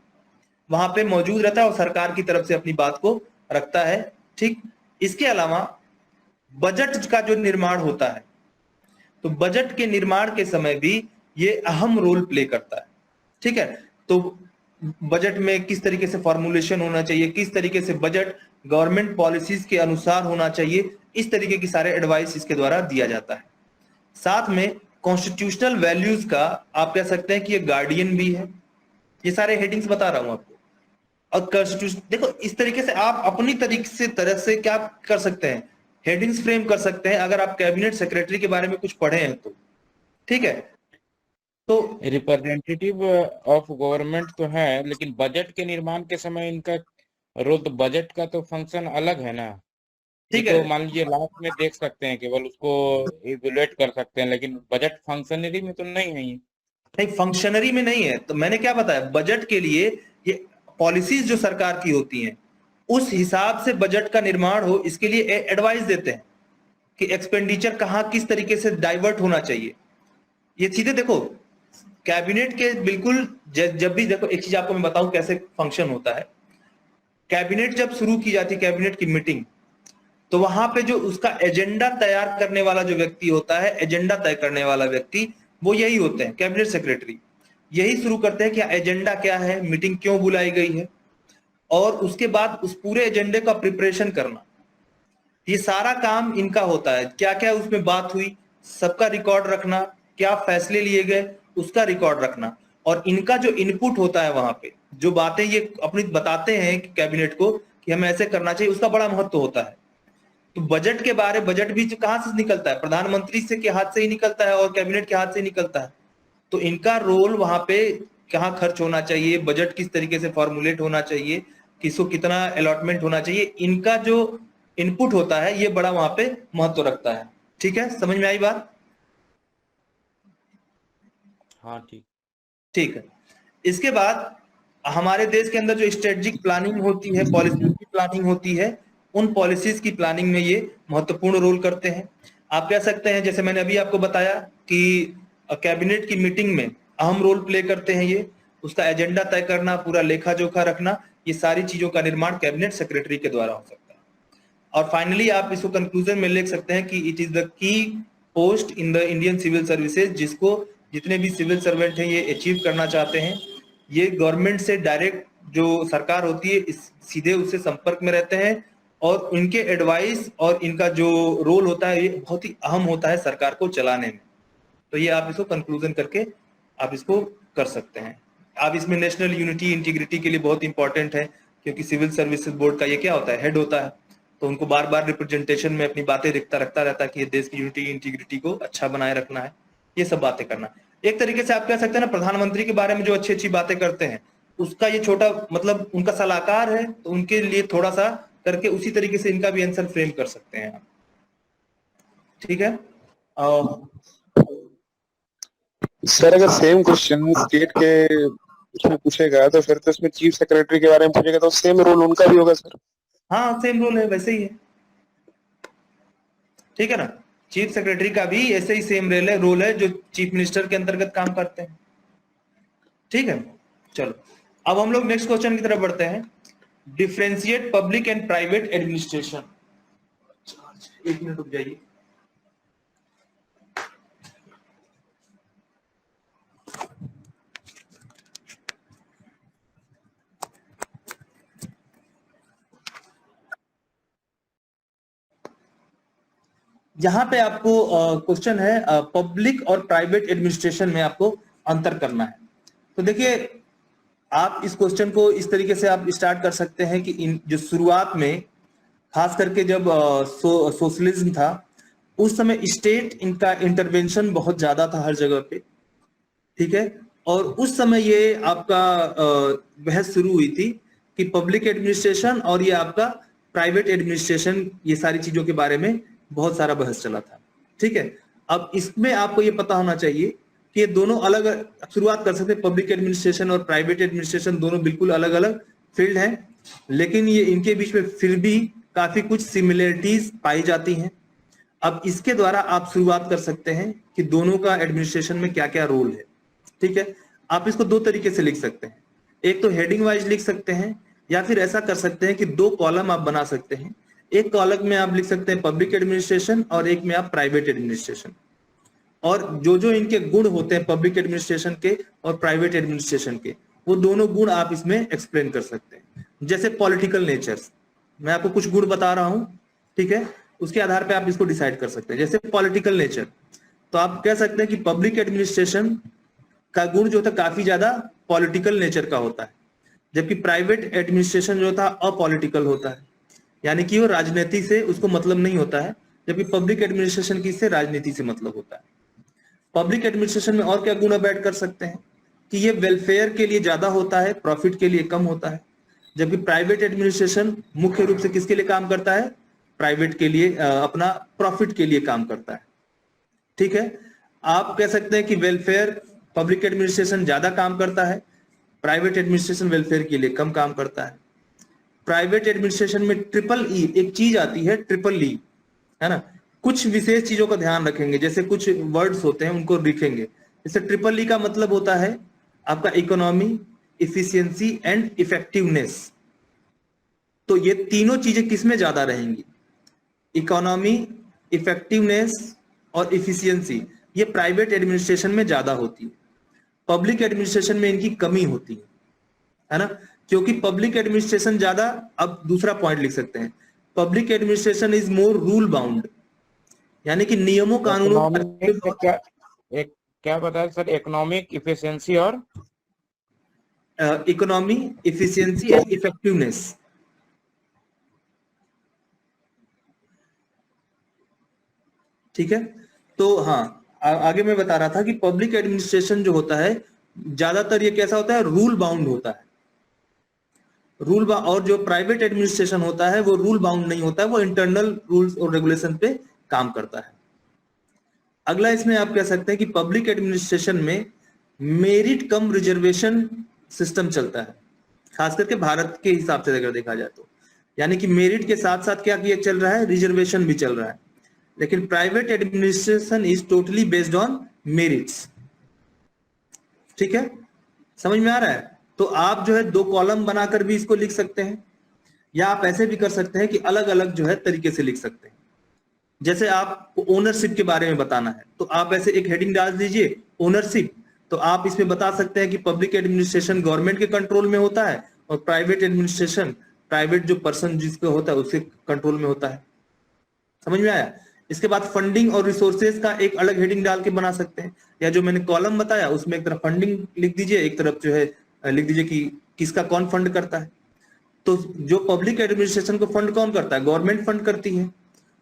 Speaker 1: वहां पे मौजूद रहता है और सरकार की तरफ से अपनी बात को रखता है, ठीक। इसके अलावा बजट का जो निर्माण होता है, तो बजट के निर्माण के समय भी ये अहम रोल प्ले करता है, ठीक है। तो बजट में किस तरीके से फॉर्मुलेशन होना चाहिए, किस तरीके से बजट गवर्नमेंट पॉलिसीज के अनुसार होना चाहिए, इस तरीके की सारे एडवाइस इसके द्वारा दिया जाता है। साथ में कॉन्स्टिट्यूशनल वैल्यूज का आप कह सकते हैं कि ये गार्डियन भी है। ये सारे हेडिंग्स बता रहा हूं आपको। और कॉन्स्टिट्यूशन देखो, इस तरीके से आप अपनी तरह से क्या कर सकते हैं? हेडिंग्स फ्रेम कर सकते हैं अगर आप कैबिनेट सेक्रेटरी के बारे में कुछ पढ़े हैं तो, ठीक है। तो
Speaker 3: रिप्रेजेंटेटिव ऑफ गवर्नमेंट तो है, लेकिन बजट के निर्माण के समय इनका रोल, तो बजट का तो फंक्शन अलग है ना।
Speaker 1: ठीक
Speaker 3: तो
Speaker 1: है,
Speaker 3: मान लीजिए लास्ट में देख सकते हैं, केवल उसको इवेलुएट कर सकते हैं, लेकिन बजट फंक्शनरी में तो नहीं है ये।
Speaker 1: नहीं फंक्शनरी में नहीं है। तो मैंने क्या बताया, बजट के लिए ये पॉलिसीज जो सरकार की होती हैं उस हिसाब से बजट का निर्माण हो, इसके लिए एडवाइस देते हैं कि एक्सपेंडिचर कहाँ किस तरीके से डाइवर्ट होना चाहिए। ये सीधे देखो कैबिनेट के बिल्कुल जब भी देखो, एक चीज आपको मैं बताऊं कैसे फंक्शन होता है। कैबिनेट जब शुरू की जाती है, कैबिनेट की मीटिंग, तो वहां पे जो उसका एजेंडा तैयार करने वाला जो व्यक्ति होता है, एजेंडा तय करने वाला व्यक्ति, वो यही होते हैं कैबिनेट सेक्रेटरी। यही शुरू करते हैं कि एजेंडा क्या है, मीटिंग क्यों बुलाई गई है, और उसके बाद उस पूरे एजेंडे का प्रिपरेशन करना। ये सारा काम इनका होता है। क्या क्या उसमें बात हुई सबका रिकॉर्ड रखना, क्या फैसले लिए गए उसका रिकॉर्ड रखना, और इनका जो इनपुट होता है वहां पे जो बातें ये अपनी बताते हैं कैबिनेट को कि हमें ऐसे करना चाहिए, उसका बड़ा महत्व होता है। तो बजट के बारे, बजट भी कहां से निकलता है? प्रधानमंत्री से के हाथ से ही निकलता है और कैबिनेट के हाथ से ही निकलता है। तो इनका रोल वहां पे कहाँ खर्च होना चाहिए, बजट किस तरीके से फॉर्मुलेट होना चाहिए, किसको कितना अलॉटमेंट होना चाहिए, इनका जो इनपुट होता है ये बड़ा वहां पे महत्व रखता है। ठीक है, समझ में आई बात?
Speaker 3: हाँ ठीक।
Speaker 1: ठीक है। इसके बाद हमारे देश के अंदर जो स्ट्रेटेजिक प्लानिंग होती है, पॉलिसी की प्लानिंग होती है, उन पॉलिसीज की प्लानिंग में ये महत्वपूर्ण रोल करते हैं। आप कह सकते हैं, जैसे मैंने अभी आपको बताया कि कैबिनेट की मीटिंग में अहम रोल प्ले करते हैं ये, उसका एजेंडा तय करना, पूरा लेखा जोखा रखना, ये सारी चीजों का निर्माण कैबिनेट सेक्रेटरी के द्वारा हो सकता है। और फाइनली आप इसको कंक्लूजन में लिख सकते हैं कि it is the key post in the Indian civil services, जिसको जितने भी सिविल सर्वेंट हैं ये अचीव करना चाहते हैं। ये गवर्नमेंट से डायरेक्ट जो सरकार होती है सीधे उससे संपर्क में रहते हैं, और इनके एडवाइस और इनका जो रोल होता है ये बहुत ही अहम होता है सरकार को चलाने में। तो ये आप इसको कंक्लूजन करके आप इसको कर सकते हैं। आप इसमें नेशनल यूनिटी इंटीग्रिटी के लिए बहुत इंपॉर्टेंट है, क्योंकि सिविल सर्विसेज बोर्ड का ये क्या होता है, हेड होता है। तो उनको बार बार रिप्रेजेंटेशन में अपनी बातें रखता रहता है कि ये देश की यूनिटी इंटीग्रिटी को अच्छा बनाए रखना है, ये सब बातें करना। एक तरीके से आप कह सकते हैं ना, प्रधानमंत्री के बारे में जो अच्छी अच्छी बातें करते हैं उसका ये छोटा मतलब उनका सलाहकार है, तो उनके लिए थोड़ा सा करके उसी तरीके से इनका भी आंसर फ्रेम कर सकते हैं आप। ठीक है।
Speaker 4: सर अगर सेम क्वेश्चन स्टेट के उसमें पूछेगा तो फिर तो इसमें चीफ सेक्रेटरी के बारे में पूछेगा तो सेम रोल उनका भी होगा सर।
Speaker 1: हाँ सेम रोल है, वैसे ही है। ठीक है ना, चीफ सेक्रेटरी का भी ऐसे ही सेम रोल है जो चीफ मिनिस्टर के अंतर्गत काम करते हैं। ठीक है, चलो अब हम लोग नेक्स्ट क्वेश्चन की तरफ बढ़ते हैं। Differentiate public and private administration. एक मिनट रुक जाइए। यहां पे आपको क्वेश्चन है पब्लिक और प्राइवेट एडमिनिस्ट्रेशन में आपको अंतर करना है। तो देखिए आप इस क्वेश्चन को इस तरीके से आप स्टार्ट कर सकते हैं कि इन जो शुरुआत में खास करके जब सोशलिज्म था उस समय स्टेट इनका इंटरवेंशन बहुत ज्यादा था हर जगह पे। ठीक है, और उस समय ये आपका बहस शुरू हुई थी कि पब्लिक एडमिनिस्ट्रेशन और ये आपका प्राइवेट एडमिनिस्ट्रेशन, ये सारी चीजों के बारे में बहुत सारा बहस चला था। ठीक है, अब इसमें आपको ये पता होना चाहिए कि ये दोनों अलग, शुरुआत कर सकते हैं पब्लिक एडमिनिस्ट्रेशन और प्राइवेट एडमिनिस्ट्रेशन दोनों बिल्कुल अलग अलग फील्ड हैं, लेकिन ये इनके बीच में फिर भी काफी कुछ सिमिलरिटीज पाई जाती हैं। अब इसके द्वारा आप शुरुआत कर सकते हैं कि दोनों का एडमिनिस्ट्रेशन में क्या क्या रोल है। ठीक है, आप इसको दो तरीके से लिख सकते हैं, एक तो हेडिंग वाइज लिख सकते हैं या फिर ऐसा कर सकते हैं कि दो कॉलम आप बना सकते हैं। एक कॉलम में आप लिख सकते हैं पब्लिक एडमिनिस्ट्रेशन और एक में आप प्राइवेट एडमिनिस्ट्रेशन, और जो जो इनके गुण होते हैं पब्लिक एडमिनिस्ट्रेशन के और प्राइवेट एडमिनिस्ट्रेशन के, वो दोनों गुण आप इसमें एक्सप्लेन कर सकते हैं। जैसे पॉलिटिकल नेचर्स, मैं आपको कुछ गुण बता रहा हूं, ठीक है, उसके आधार पे आप इसको डिसाइड कर सकते हैं। जैसे पॉलिटिकल नेचर, तो आप कह सकते हैं कि पब्लिक एडमिनिस्ट्रेशन का गुण जो था काफी ज्यादा पॉलिटिकल नेचर का होता है, जबकि प्राइवेट एडमिनिस्ट्रेशन जो था अपॉलिटिकल होता है, यानी कि वो राजनीति से उसको मतलब नहीं होता है, जबकि पब्लिक एडमिनिस्ट्रेशन की से राजनीति से मतलब होता है। पब्लिक एडमिनिस्ट्रेशन में और क्या गुण अब ऐड कर सकते हैं कि ये वेलफेयर के लिए ज्यादा होता है, प्रॉफिट के लिए कम होता है, जबकि प्राइवेट एडमिनिस्ट्रेशन मुख्य रूप से किसके लिए काम करता है, प्राइवेट के लिए, अपना प्रॉफिट के लिए काम करता है। ठीक है, आप कह सकते हैं कि वेलफेयर पब्लिक एडमिनिस्ट्रेशन ज्यादा काम करता है, प्राइवेट एडमिनिस्ट्रेशन वेलफेयर के लिए कम काम करता है। प्राइवेट एडमिनिस्ट्रेशन में ट्रिपल ई एक चीज आती है, ट्रिपल ई, है ना, कुछ विशेष चीजों का ध्यान रखेंगे, जैसे कुछ वर्ड्स होते हैं उनको लिखेंगे। जैसे ट्रिपल ई का मतलब होता है आपका इकोनॉमी, इफिशियंसी एंड इफेक्टिवनेस। तो ये तीनों चीजें किसमें ज्यादा रहेंगी, इकोनॉमी, इफेक्टिवनेस और इफिशियंसी, ये प्राइवेट एडमिनिस्ट्रेशन में ज्यादा होती है, पब्लिक एडमिनिस्ट्रेशन में इनकी कमी होती है ना, क्योंकि पब्लिक एडमिनिस्ट्रेशन ज्यादा, अब दूसरा पॉइंट लिख सकते हैं, public administration is more rule bound, यानी कि नियमों कानूनों
Speaker 3: क्या बताया सर, इकोनॉमिक इफिशियंसी और
Speaker 1: इकोनॉमी, इफिशियंसी एंड इफेक्टिवनेस। ठीक है, तो हाँ आगे मैं बता रहा था कि पब्लिक एडमिनिस्ट्रेशन जो होता है ज्यादातर ये कैसा होता है, रूल बाउंड होता है, और जो प्राइवेट एडमिनिस्ट्रेशन होता है वो रूल बाउंड नहीं होता है, वो इंटरनल रूल्स और रेगुलेशन पे काम करता है। अगला इसमें आप कह सकते हैं कि पब्लिक एडमिनिस्ट्रेशन में मेरिट कम रिजर्वेशन सिस्टम चलता है, खास करके भारत के हिसाब से अगर देखा जाए तो, यानी कि मेरिट के साथ साथ क्या किया चल रहा है, रिजर्वेशन भी चल रहा है। लेकिन private administration is totally based on merits. ठीक है, समझ में आ रहा है? तो आप जो है दो कॉलम बनाकर भी इसको लिख सकते हैं, या आप ऐसे भी कर सकते हैं कि अलग अलग जो है तरीके से लिख सकते हैं। जैसे आपको ओनरशिप के बारे में बताना है तो आप ऐसे एक हेडिंग डाल दीजिए ओनरशिप, तो आप इसमें बता सकते हैं कि पब्लिक एडमिनिस्ट्रेशन गवर्नमेंट के कंट्रोल में होता है और प्राइवेट एडमिनिस्ट्रेशन प्राइवेट जो पर्सन जिसका होता है उसके कंट्रोल में होता है। समझ में आया? इसके बाद फंडिंग और रिसोर्सेज का एक अलग हेडिंग डाल के बना सकते हैं, या जो मैंने कॉलम बताया उसमें एक तरफ फंडिंग लिख दीजिए, एक तरफ जो है लिख दीजिए कि किसका कौन फंड करता है। तो जो पब्लिक एडमिनिस्ट्रेशन को फंड कौन करता है, गवर्नमेंट फंड करती है,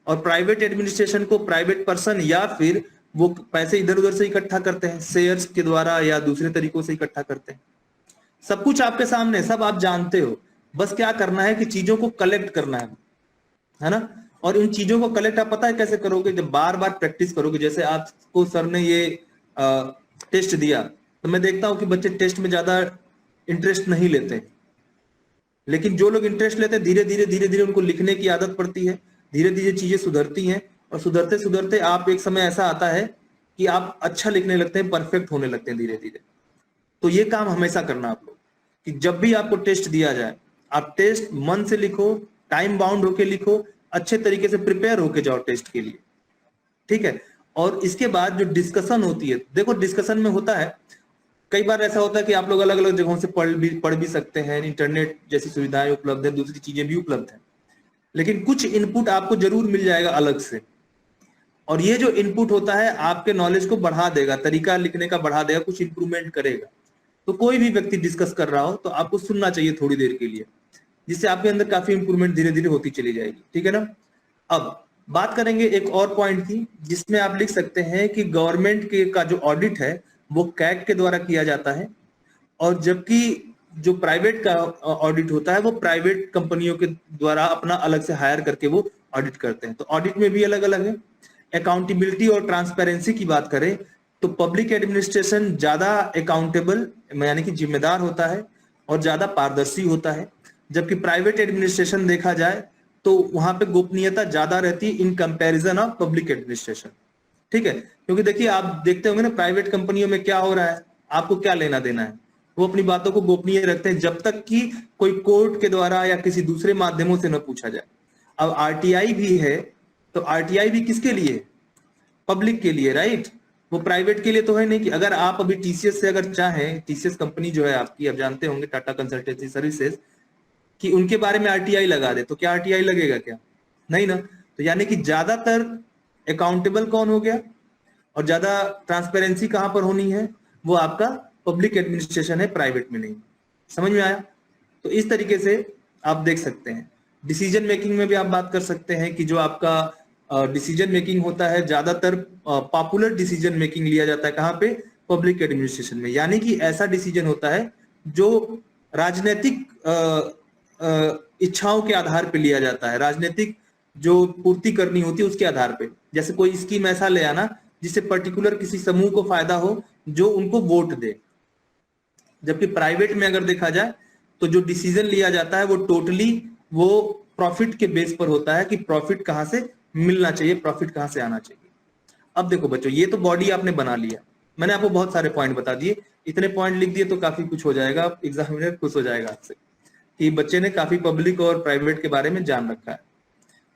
Speaker 1: और प्राइवेट एडमिनिस्ट्रेशन को प्राइवेट पर्सन या फिर वो पैसे इधर उधर से इकट्ठा करते हैं, शेयर्स के द्वारा या दूसरे तरीकों से इकट्ठा करते हैं। सब कुछ आपके सामने, सब आप जानते हो, बस क्या करना है कि चीजों को कलेक्ट करना है ना। और इन चीजों को कलेक्ट आप पता है कैसे करोगे, जब बार बार प्रैक्टिस करोगे। जैसे आपको सर ने ये टेस्ट दिया, तो मैं देखता हूं कि बच्चे टेस्ट में ज्यादा इंटरेस्ट नहीं लेते, लेकिन जो लोग इंटरेस्ट लेते हैं धीरे धीरे धीरे धीरे उनको लिखने की आदत पड़ती है, धीरे धीरे चीजें सुधरती हैं, और सुधरते सुधरते आप एक समय ऐसा आता है कि आप अच्छा लिखने लगते हैं, परफेक्ट होने लगते हैं धीरे धीरे। तो ये काम हमेशा करना आप लोग, कि जब भी आपको टेस्ट दिया जाए, आप टेस्ट मन से लिखो, टाइम बाउंड होके लिखो, अच्छे तरीके से प्रिपेयर होके जाओ टेस्ट के लिए, ठीक है। और इसके बाद जो डिस्कशन होती है, देखो डिस्कशन में होता है, कई बार ऐसा होता है कि आप लोग अलग अलग जगहों से पढ़ भी सकते हैं, इंटरनेट जैसी सुविधाएं उपलब्ध है, दूसरी चीजें भी उपलब्ध है, लेकिन कुछ इनपुट आपको जरूर मिल जाएगा अलग से, और ये जो इनपुट होता है आपके नॉलेज को बढ़ा देगा, तरीका लिखने का बढ़ा देगा, कुछ इंप्रूवमेंट करेगा। तो कोई भी व्यक्ति डिस्कस कर रहा हो तो आपको सुनना चाहिए थोड़ी देर के लिए, जिससे आपके अंदर काफी इंप्रूवमेंट धीरे धीरे होती चली जाएगी, ठीक है ना। अब बात करेंगे एक और पॉइंट की, जिसमें आप लिख सकते हैं कि गवर्नमेंट के का जो ऑडिट है वो कैग के द्वारा किया जाता है, और जबकि जो प्राइवेट का ऑडिट होता है वो प्राइवेट कंपनियों के द्वारा अपना अलग से हायर करके वो ऑडिट करते हैं। तो ऑडिट में भी अलग अलग है। अकाउंटेबिलिटी और ट्रांसपेरेंसी की बात करें तो पब्लिक एडमिनिस्ट्रेशन ज्यादा अकाउंटेबल यानी कि जिम्मेदार होता है और ज्यादा पारदर्शी होता है, जबकि प्राइवेट एडमिनिस्ट्रेशन देखा जाए तो वहां पे गोपनीयता ज्यादा रहती है in comparison of public administration, ठीक है। क्योंकि देखिए आप देखते होंगे ना प्राइवेट कंपनियों में क्या हो रहा है, आपको क्या लेना देना है, वो अपनी बातों को गोपनीय रखते हैं जब तक कि कोई कोर्ट के द्वारा या किसी दूसरे माध्यमों से न पूछा जाए। अब आरटीआई भी है, तो आरटीआई भी किसके लिए, पब्लिक के लिए, राइट। वो प्राइवेट के लिए तो है नहीं। कि अगर आप अभी टीसीएस से अगर चाहें, टीसीएस कंपनी जो है आपकी, आप जानते होंगे टाटा कंसल्टेंसी सर्विसेज, कि उनके बारे में आरटीआई लगा दे, तो क्या आरटीआई लगेगा क्या, नहीं ना। तो यानी कि ज्यादातर अकाउंटेबल कौन हो गया और ज्यादा ट्रांसपेरेंसी कहां पर होनी है, वो आपका पब्लिक एडमिनिस्ट्रेशन है, प्राइवेट में नहीं। समझ में आया। तो इस तरीके से आप देख सकते हैं। डिसीजन मेकिंग में भी आप बात कर सकते हैं कि जो आपका डिसीजन मेकिंग होता है, ज्यादातर पॉपुलर डिसीजन मेकिंग लिया जाता है कहाँ पे, पब्लिक एडमिनिस्ट्रेशन में। यानी कि ऐसा डिसीजन होता है जो राजनीतिक इच्छाओं के आधार पे लिया जाता है, राजनीतिक जो पूर्ति करनी होती है उसके आधार पे। जैसे कोई स्कीम ऐसा ले आना जिससे पर्टिकुलर किसी समूह को फायदा हो जो उनको वोट दे। जबकि प्राइवेट में अगर देखा जाए तो जो डिसीजन लिया जाता है वो टोटली वो प्रॉफिट के बेस पर होता है कि प्रॉफिट कहां से मिलना चाहिए, प्रॉफिट कहां से आना चाहिए। अब देखो बच्चों, ये तो बॉडी आपने बना लिया, मैंने आपको बहुत सारे पॉइंट बता दिए, इतने पॉइंट लिख दिए तो काफी कुछ हो जाएगा, एग्जामिनर खुश हो जाएगा आपसे कि बच्चे ने काफी पब्लिक और प्राइवेट के बारे में जान रखा है।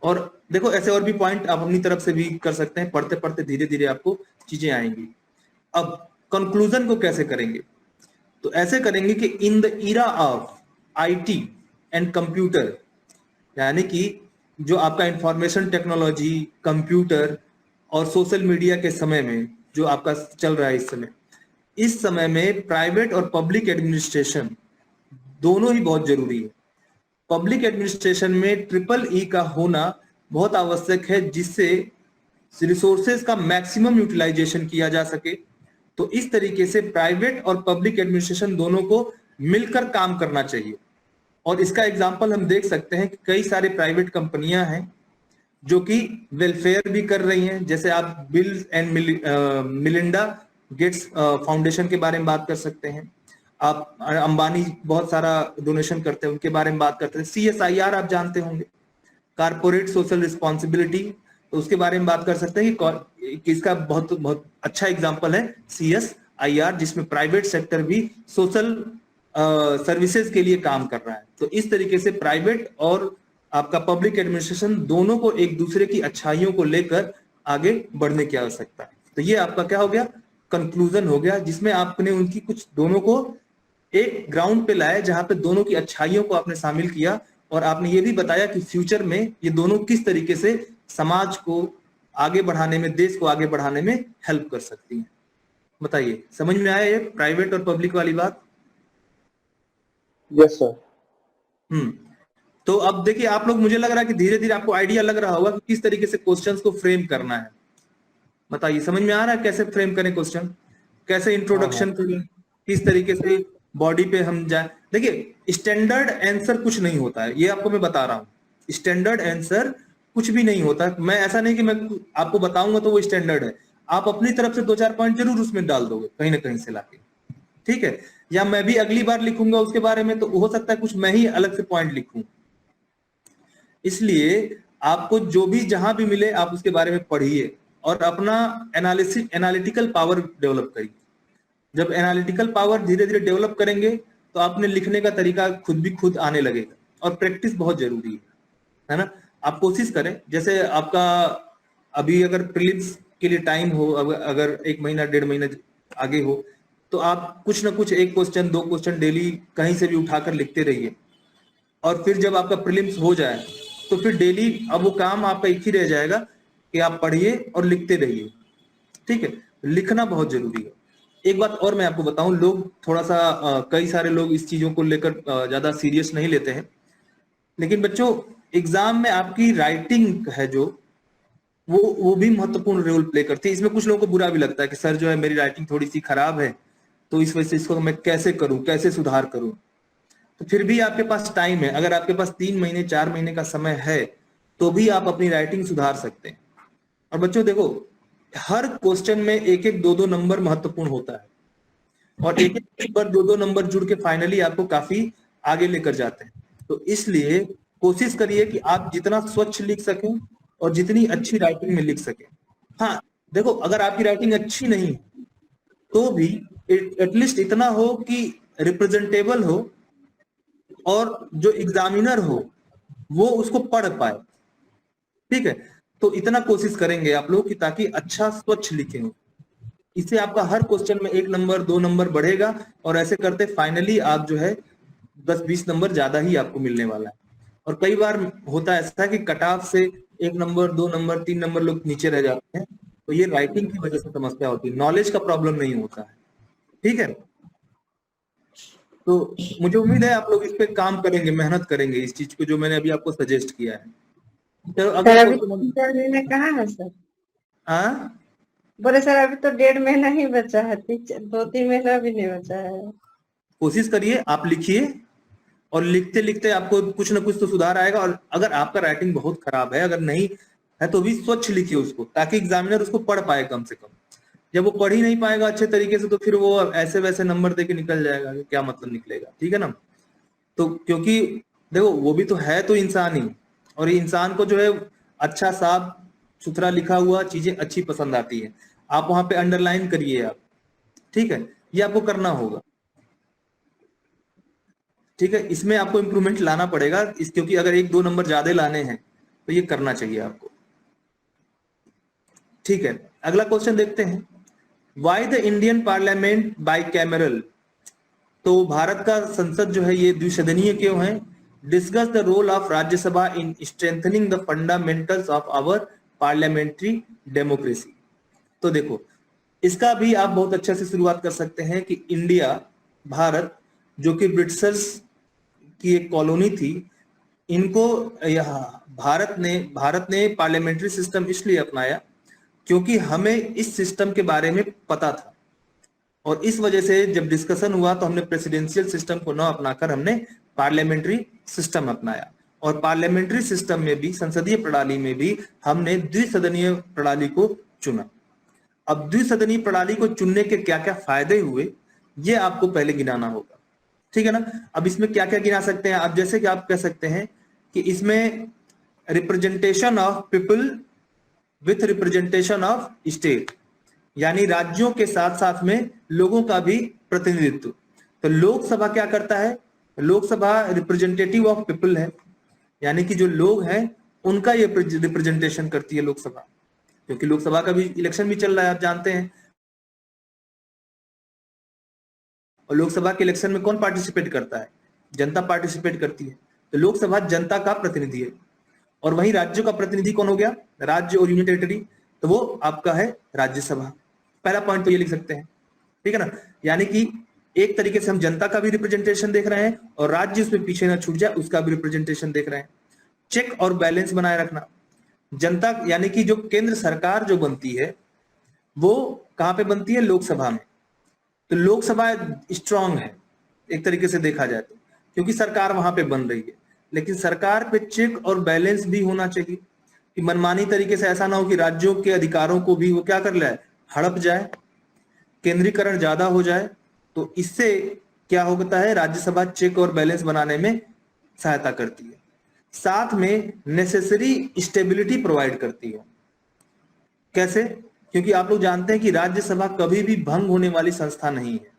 Speaker 1: और देखो ऐसे और भी पॉइंट आप अपनी तरफ से भी कर सकते हैं, पढ़ते पढ़ते धीरे धीरे आपको चीजें आएंगी। अब कंक्लूजन को कैसे करेंगे, तो ऐसे करेंगे कि in the era of IT and computer, यानी कि जो आपका इंफॉर्मेशन टेक्नोलॉजी, कंप्यूटर और सोशल मीडिया के समय में जो आपका चल रहा है इस समय में प्राइवेट और पब्लिक एडमिनिस्ट्रेशन दोनों ही बहुत जरूरी है। पब्लिक एडमिनिस्ट्रेशन में ट्रिपल ई का होना बहुत आवश्यक है, जिससे रिसोर्सेज का मैक्सिमम यूटिलाइजेशन किया जा सके। तो इस तरीके से प्राइवेट और पब्लिक एडमिनिस्ट्रेशन दोनों को मिलकर काम करना चाहिए। और इसका एग्जांपल हम देख सकते हैं कि कई सारे प्राइवेट कंपनियां हैं जो कि वेलफेयर भी कर रही हैं। जैसे आप bill and Melinda Gates foundation के बारे में बात कर सकते हैं, आप अंबानी बहुत सारा डोनेशन करते हैं उनके बारे में बात करते हैं। CSIR आप जानते होंगे, कारपोरेट सोशल रिस्पॉन्सिबिलिटी, तो उसके बारे में बात कर सकते हैं कि इसका बहुत बहुत अच्छा एग्जांपल है CSIR, जिसमें प्राइवेट सेक्टर भी सोशल सर्विसेज के लिए काम कर रहा है। तो इस तरीके से प्राइवेट और आपका पब्लिक एडमिनिस्ट्रेशन दोनों को एक दूसरे की अच्छाइयों को लेकर आगे बढ़ने की आवश्यकता है। तो ये आपका क्या हो गया, कंक्लूजन हो गया, जिसमें आपने उनकी कुछ दोनों को एक ग्राउंड पे लाया जहां पे दोनों की अच्छाइयों को आपने शामिल किया, और आपने ये भी बताया कि फ्यूचर में ये दोनों किस तरीके से समाज को आगे बढ़ाने में, देश को आगे बढ़ाने में हेल्प कर सकती हैं। बताइए, समझ में आया ये प्राइवेट और पब्लिक वाली बात?
Speaker 4: Yes sir.
Speaker 1: तो अब देखिए आप लोग, मुझे लग रहा है कि धीरे धीरे आपको आइडिया लग रहा होगा कि किस तरीके से क्वेश्चंस को फ्रेम करना है। बताइए, समझ में आ रहा है कैसे फ्रेम करें क्वेश्चन, कैसे इंट्रोडक्शन करें, किस तरीके से बॉडी पे हम जाए। देखिए स्टैंडर्ड आंसर कुछ नहीं होता है, ये आपको मैं बता रहा हूँ, स्टैंडर्ड आंसर कुछ भी नहीं होता। मैं ऐसा नहीं कि मैं आपको बताऊंगा तो वो स्टैंडर्ड है, आप अपनी तरफ से 2-4 पॉइंट जरूर उसमें डाल दोगे कहीं ना कहीं से लाके, ठीक है। या मैं भी अगली बार लिखूंगा उसके बारे में तो हो सकता है कुछ मैं ही अलग से पॉइंट लिखूं। इसलिए आपको जो भी जहां भी मिले आप उसके बारे में पढ़िए और अपना एनालिटिकल पावर डेवलप करिए। जब एनालिटिकल पावर धीरे धीरे डेवलप करेंगे तो आपने लिखने का तरीका खुद भी खुद आने लगेगा, और प्रैक्टिस बहुत जरूरी है ना। आप कोशिश करें, जैसे आपका अभी अगर प्रीलिम्स के लिए टाइम हो, अगर 1 महीना 1.5 महीना आगे हो, तो आप कुछ ना कुछ 1 क्वेश्चन 2 क्वेश्चन डेली कहीं से भी उठाकर लिखते रहिए। और फिर जब आपका प्रीलिम्स हो जाए तो फिर डेली अब वो काम आपका एक ही रह जाएगा कि आप पढ़िए और लिखते रहिए, ठीक है। लिखना बहुत जरूरी है। एक बात और मैं आपको बताऊं, लोग थोड़ा सा कई सारे लोग इस चीजों को लेकर ज्यादा सीरियस नहीं लेते हैं, लेकिन बच्चों एग्जाम में आपकी राइटिंग है जो वो भी महत्वपूर्ण रोल प्ले करती है। इसमें कुछ लोगों को बुरा भी लगता है कि सर जो है मेरी राइटिंग थोड़ी सी खराब है, तो इस वजह से इसको मैं कैसे करूं, कैसे सुधार करूं। तो फिर भी आपके पास टाइम है, अगर आपके पास 3 महीने 4 महीने का समय है तो भी आप अपनी राइटिंग सुधार सकते हैं। और बच्चों देखो, हर क्वेश्चन में 1-1 2-2 नंबर महत्वपूर्ण होता है, और 1-1 नंबर 2-2 नंबर जुड़ के फाइनली आपको काफी आगे लेकर जाते हैं। तो इसलिए कोशिश करिए कि आप जितना स्वच्छ लिख सकें और जितनी अच्छी राइटिंग में लिख सकें। हाँ देखो, अगर आपकी राइटिंग अच्छी नहीं तो भी एटलीस्ट इतना हो कि रिप्रेजेंटेबल हो और जो एग्जामिनर हो वो उसको पढ़ पाए, ठीक है। तो इतना कोशिश करेंगे आप लोग कि ताकि अच्छा स्वच्छ लिखें, इससे आपका हर क्वेश्चन में 1 नंबर 2 नंबर बढ़ेगा, और ऐसे करते फाइनली आप जो है 10-20 नंबर ज्यादा ही आपको मिलने वाला है। और कई बार होता है ऐसा कि कट ऑफ से 1 नंबर 2 नंबर 3 नंबर लोग नीचे रह जाते हैं, तो ये राइटिंग की वजह से समस्या होती है, नॉलेज का प्रॉब्लम नहीं होता है, ठीक है। तो मुझे उम्मीद है आप लोग इस पे काम करेंगे, मेहनत करेंगे इस चीज को जो मैंने अभी आपको सजेस्ट किया है। चलो
Speaker 2: सर
Speaker 1: अगला
Speaker 2: अभी
Speaker 1: क्वेश्चन।
Speaker 2: 4 महीने कहाँ है सर?
Speaker 1: हाँ
Speaker 2: बोले सर अभी तो 1.5 महीना ही बचा है, 2-3 महीना भी नहीं बचा है।
Speaker 1: कोशिश करिए, आप लिखिए, और लिखते लिखते आपको कुछ ना कुछ तो सुधार आएगा। और अगर आपका राइटिंग बहुत खराब है, अगर नहीं है, तो भी स्वच्छ लिखिए उसको, ताकि एग्जामिनर उसको पढ़ पाए कम से कम। जब वो पढ़ ही नहीं पाएगा अच्छे तरीके से तो फिर वो ऐसे वैसे नंबर देके निकल जाएगा, क्या मतलब निकलेगा, ठीक है ना। तो क्योंकि देखो वो भी तो है तो इंसान ही, और इंसान को जो है अच्छा साफ सुथरा लिखा हुआ चीजें अच्छी पसंद आती है। आप वहां पे अंडरलाइन करिए आप, ठीक है, ये आपको करना होगा, ठीक है। इसमें आपको इंप्रूवमेंट लाना पड़ेगा क्योंकि अगर 1-2 नंबर ज्यादा लाने हैं तो ये करना चाहिए आपको, ठीक है। अगला क्वेश्चन देखते हैं, why the Indian parliament bicameral. तो भारत का संसद जो है ये द्विसदनीय क्यों है? Discuss the role of Rajya Sabha in strengthening the fundamentals of our parliamentary democracy. तो देखो, इसका भी आप बहुत अच्छे से शुरुआत कर सकते हैं कि इंडिया, भारत, जो कि ब्रिटिशर्स की एक कॉलोनी थी, इनको भारत ने पार्लियामेंट्री सिस्टम इसलिए अपनाया क्योंकि हमें इस सिस्टम के बारे में पता था, और इस वजह से जब डिस्कशन हुआ तो हमने प्रेसिडेंशियल सिस्टम को न अपनाकर हमने पार्लियामेंट्री सिस्टम अपनाया। और पार्लियामेंट्री सिस्टम में भी, संसदीय प्रणाली में भी, हमने द्विसदनीय प्रणाली को चुना। अब द्विसदनीय प्रणाली को चुनने के क्या क्या फायदे हुए ये आपको पहले गिनाना होगा, ठीक है ना। अब इसमें क्या क्या गिना सकते हैं आप, जैसे कि आप कह सकते हैं कि इसमें representation of people with representation of state, यानी राज्यों के साथ साथ में लोगों का भी प्रतिनिधित्व। तो लोकसभा क्या करता है? लोकसभा रिप्रेजेंटेटिव ऑफ पीपल है, यानी कि जो लोग हैं उनका ये रिप्रेजेंटेशन करती है लोकसभा, क्योंकि लोकसभा का भी इलेक्शन भी चल रहा है, आप जानते हैं। और लोकसभा के इलेक्शन में कौन पार्टिसिपेट करता है? जनता पार्टिसिपेट करती है। तो लोकसभा जनता का प्रतिनिधि है। और वही राज्यों का प्रतिनिधि कौन हो गया? राज्य और यूनियन टेरिटरी, तो वो आपका है राज्यसभा। पहला पॉइंट तो ये लिख सकते हैं, ठीक है ना। यानी कि एक तरीके से हम जनता का भी रिप्रेजेंटेशन देख रहे हैं और राज्य उसमें पीछे ना छूट जाए उसका भी रिप्रेजेंटेशन देख रहे हैं। चेक और बैलेंस बनाए रखना। जनता यानी कि जो केंद्र सरकार जो बनती है वो कहां पे बनती है? लोकसभा में। तो लोकसभा स्ट्रांग है, एक तरीके से देखा जाए तो, क्योंकि सरकार वहां पे बन रही है। लेकिन सरकार पे चेक और बैलेंस भी होना चाहिए कि मनमानी तरीके से ऐसा ना हो कि राज्यों के अधिकारों को भी वो क्या कर ले, हड़प जाए, केंद्रीकरण ज्यादा हो जाए। तो इससे क्या होता है, राज्यसभा चेक और बैलेंस बनाने में सहायता करती है, साथ में नेसेसरी स्टेबिलिटी प्रोवाइड करती है। कैसे? क्योंकि आप लोग जानते हैं कि राज्यसभा कभी भी भंग होने वाली संस्था नहीं है।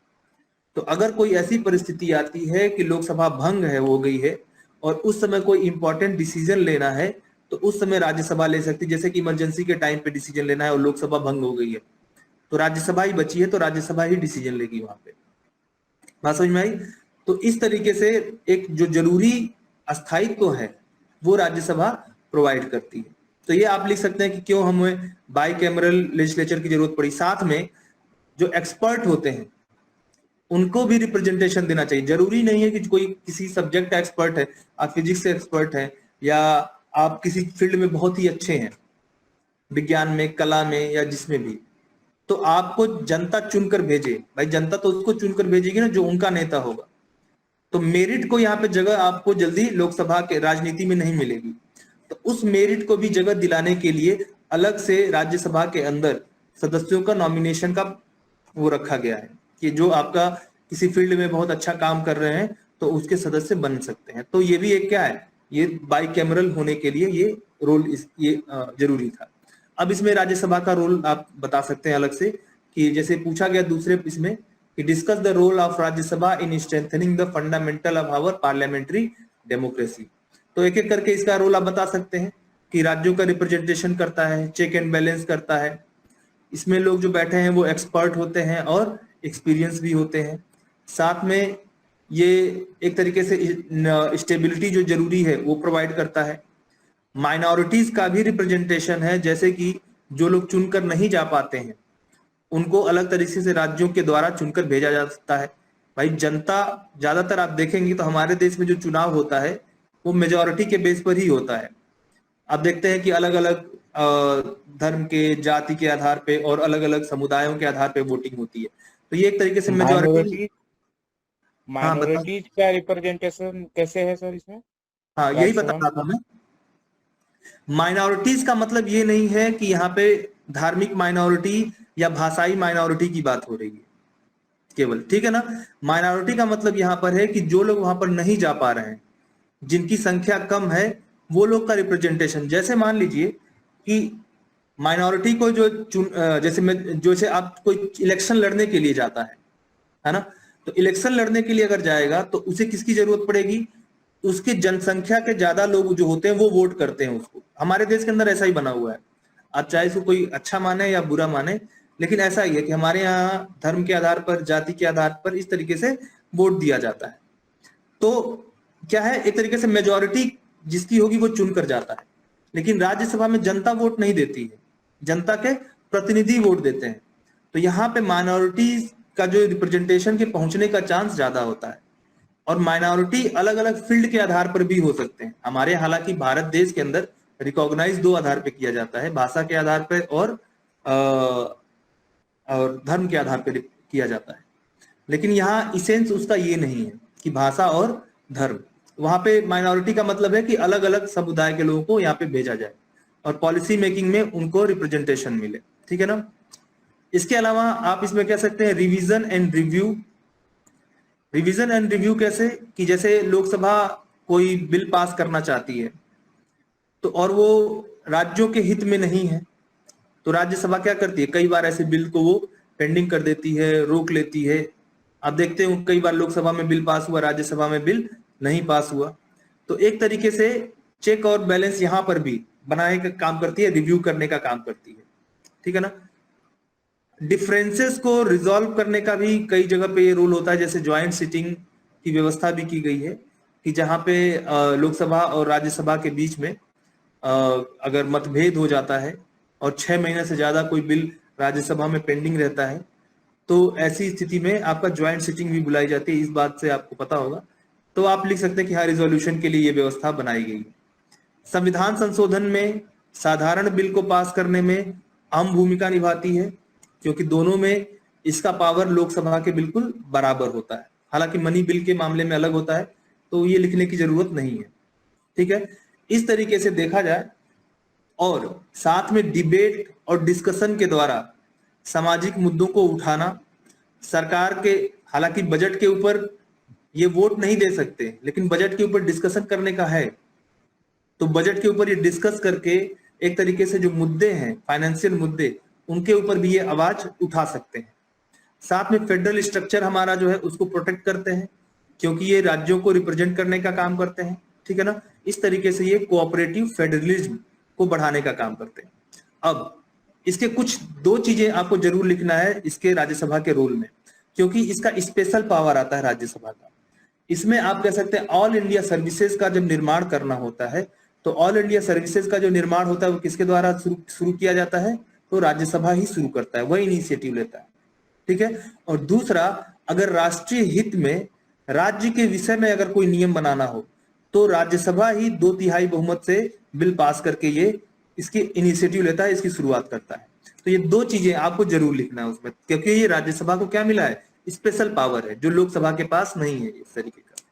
Speaker 1: तो अगर कोई ऐसी परिस्थिति आती है कि लोकसभा भंग है हो गई है और उस समय कोई इंपॉर्टेंट डिसीजन लेना है, तो उस समय राज्यसभा ले सकती है। जैसे कि इमरजेंसी के टाइम पे डिसीजन लेना है और लोकसभा भंग हो गई है, तो राज्यसभा ही बची है, तो राज्यसभा ही डिसीजन लेगी वहां पे। बात समझ में आई? तो इस तरीके से एक जो जरूरी अस्थायित्व है वो राज्यसभा प्रोवाइड करती है। तो ये आप लिख सकते हैं कि क्यों हमें बाई कैमरल लेजिस्लेचर की जरूरत पड़ी। साथ में जो एक्सपर्ट होते हैं उनको भी रिप्रेजेंटेशन देना चाहिए। जरूरी नहीं है कि कोई किसी सब्जेक्ट का एक्सपर्ट है, आप फिजिक्स से एक्सपर्ट है या आप किसी फील्ड में बहुत ही अच्छे हैं, विज्ञान में, कला में या जिसमें भी, तो आपको जनता चुनकर भेजे। भाई जनता तो उसको चुनकर भेजेगी ना जो उनका नेता होगा। तो मेरिट को यहाँ पे जगह आपको जल्दी लोकसभा के राजनीति में नहीं मिलेगी। तो उस मेरिट को भी जगह दिलाने के लिए अलग से राज्यसभा के अंदर सदस्यों का नॉमिनेशन का वो रखा गया है कि जो आपका किसी फील्ड में बहुत अच्छा काम कर रहे हैं तो उसके सदस्य बन सकते हैं। तो ये भी एक क्या है, ये बाई कैमरल होने के लिए ये रोल ये जरूरी था। अब इसमें राज्यसभा का रोल आप बता सकते हैं अलग से, कि जैसे पूछा गया दूसरे इसमें कि discuss the role of Rajya Sabha in strengthening the fundamental of our parliamentary democracy. तो एक एक करके इसका रोल आप बता सकते हैं कि राज्यों का रिप्रेजेंटेशन करता है, चेक एंड बैलेंस करता है, इसमें लोग जो बैठे हैं वो एक्सपर्ट होते हैं और एक्सपीरियंस भी होते हैं, साथ में ये एक तरीके से स्टेबिलिटी जो जरूरी है वो प्रोवाइड करता है। माइनॉरिटीज का भी रिप्रेजेंटेशन है, जैसे कि जो लोग चुनकर नहीं जा पाते हैं उनको अलग तरीके से राज्यों के द्वारा चुनकर भेजा जा सकता है। भाई जनता ज्यादातर आप देखेंगे तो हमारे देश में जो चुनाव होता है वो मेजोरिटी के बेस पर ही होता है। आप देखते हैं कि अलग अलग धर्म के, जाति के आधार पे और अलग अलग समुदायों के आधार पे वोटिंग होती है। तो ये एक तरीके से मेजोरिटी।
Speaker 3: माइनॉरिटीज का रिप्रेजेंटेशन कैसे है सर इसमें?
Speaker 1: हाँ यही बता रहा था मैं। माइनॉरिटीज का मतलब ये नहीं है कि यहाँ पे धार्मिक माइनॉरिटी या भाषाई माइनॉरिटी की बात हो रही है केवल, ठीक है ना। माइनॉरिटी का मतलब यहाँ पर है कि जो लोग वहां पर नहीं जा पा रहे हैं, जिनकी संख्या कम है, वो लोग का रिप्रेजेंटेशन। जैसे मान लीजिए कि माइनॉरिटी को जैसे आप कोई इलेक्शन लड़ने के लिए जाता है ना, तो इलेक्शन लड़ने के लिए अगर जाएगा तो उसे किसकी जरूरत पड़ेगी, उसकी जनसंख्या के ज्यादा लोग जो होते हैं वो वोट करते हैं उसको। हमारे देश के अंदर ऐसा ही बना हुआ है, आप चाहे इसको कोई अच्छा माने या बुरा माने, लेकिन ऐसा ही है कि हमारे यहाँ धर्म के आधार पर, जाति के आधार पर इस तरीके से वोट दिया जाता है। तो क्या है, एक तरीके से मेजॉरिटी जिसकी होगी वो चुनकर जाता है, लेकिन राज्यसभा में जनता वोट नहीं देती है, जनता के प्रतिनिधि वोट देते हैं। तो यहाँ पे माइनॉरिटीज का जो रिप्रेजेंटेशन के पहुंचने का चांस ज्यादा होता है। और माइनॉरिटी अलग अलग फील्ड के आधार पर भी हो सकते हैं। हमारे हालांकि भारत देश के अंदर रिकॉग्नाइज 2 आधार पे किया जाता है, भाषा के आधार पर और धर्म के आधार पर किया जाता है। लेकिन यहाँ इसेंस उसका ये नहीं है कि भाषा और धर्म। वहां पे माइनॉरिटी का मतलब है कि अलग अलग समुदाय के लोगों को यहाँ पे भेजा जाए और पॉलिसी मेकिंग में उनको रिप्रेजेंटेशन मिले, ठीक है ना। इसके अलावा आप इसमें कह सकते हैं revision and review. Revision and review कैसे, कि जैसे लोकसभा कोई बिल पास करना चाहती है तो और वो राज्यों के हित में नहीं है, तो राज्यसभा क्या करती है, कई बार ऐसे बिल को वो पेंडिंग कर देती है, रोक लेती है। आप देखते हो कई बार लोकसभा में बिल पास हुआ, राज्यसभा में बिल नहीं पास हुआ। तो एक तरीके से चेक और बैलेंस यहाँ पर भी बनाने का काम करती है, रिव्यू करने का काम करती है, ठीक है ना। डिफरेंसेस को रिजॉल्व करने का भी कई जगह पे ये रोल होता है, जैसे ज्वाइंट सिटिंग की व्यवस्था भी की गई है कि जहाँ पे लोकसभा और राज्यसभा के बीच में अगर मतभेद हो जाता है और 6 महीने से ज्यादा कोई बिल राज्यसभा में पेंडिंग रहता है, तो ऐसी स्थिति में आपका ज्वाइंट सिटिंग भी बुलाई जाती है। इस बात से आपको पता होगा। तो आप लिख सकते हैं कि हाँ, रिजोल्यूशन के लिए ये व्यवस्था बनाई गई है। संविधान संशोधन में साधारण बिल को पास करने में अहम भूमिका निभाती है, क्योंकि दोनों में इसका पावर लोकसभा के बिल्कुल बराबर होता है। हालांकि मनी बिल के मामले में अलग होता है, तो ये लिखने की जरूरत नहीं है। ठीक है, इस तरीके से देखा जाए और साथ में डिबेट और डिस्कशन के द्वारा सामाजिक मुद्दों को उठाना, सरकार के, हालांकि बजट के ऊपर ये वोट नहीं दे सकते, लेकिन बजट के ऊपर डिस्कशन करने का है, तो बजट के ऊपर ये डिस्कस करके एक तरीके से जो मुद्दे हैं, फाइनेंशियल मुद्दे, उनके ऊपर भी ये आवाज उठा सकते हैं। साथ में फेडरल स्ट्रक्चर हमारा जो है उसको प्रोटेक्ट करते हैं, क्योंकि ये राज्यों को रिप्रेजेंट करने का काम करते हैं। ठीक है ना, इस तरीके से ये कोऑपरेटिव फेडरलिज्म को बढ़ाने का काम करते हैं। अब इसके कुछ 2 चीजें आपको जरूर लिखना है इसके राज्यसभा के रोल में, क्योंकि इसका स्पेशल पावर आता है राज्यसभा का। इसमें आप कह सकते हैं ऑल इंडिया सर्विसेज का जब निर्माण करना होता है, तो ऑल इंडिया सर्विसेज का जो निर्माण होता है वो किसके द्वारा शुरू किया जाता है, तो राज्यसभा ही शुरू करता है, वही इनिशिएटिव लेता है। ठीक है, और दूसरा, अगर राष्ट्रीय हित में राज्य के विषय में अगर कोई नियम बनाना हो, तो राज्यसभा ही 2/3 बहुमत से बिल पास करके ये इसकी इनिशिएटिव लेता है, इसकी शुरुआत करता है। तो ये 2 चीजें आपको जरूर लिखना है उसमें, क्योंकि ये राज्यसभा को क्या मिला है, स्पेशल पावर है, जो लोकसभा के पास नहीं है इस तरीके का।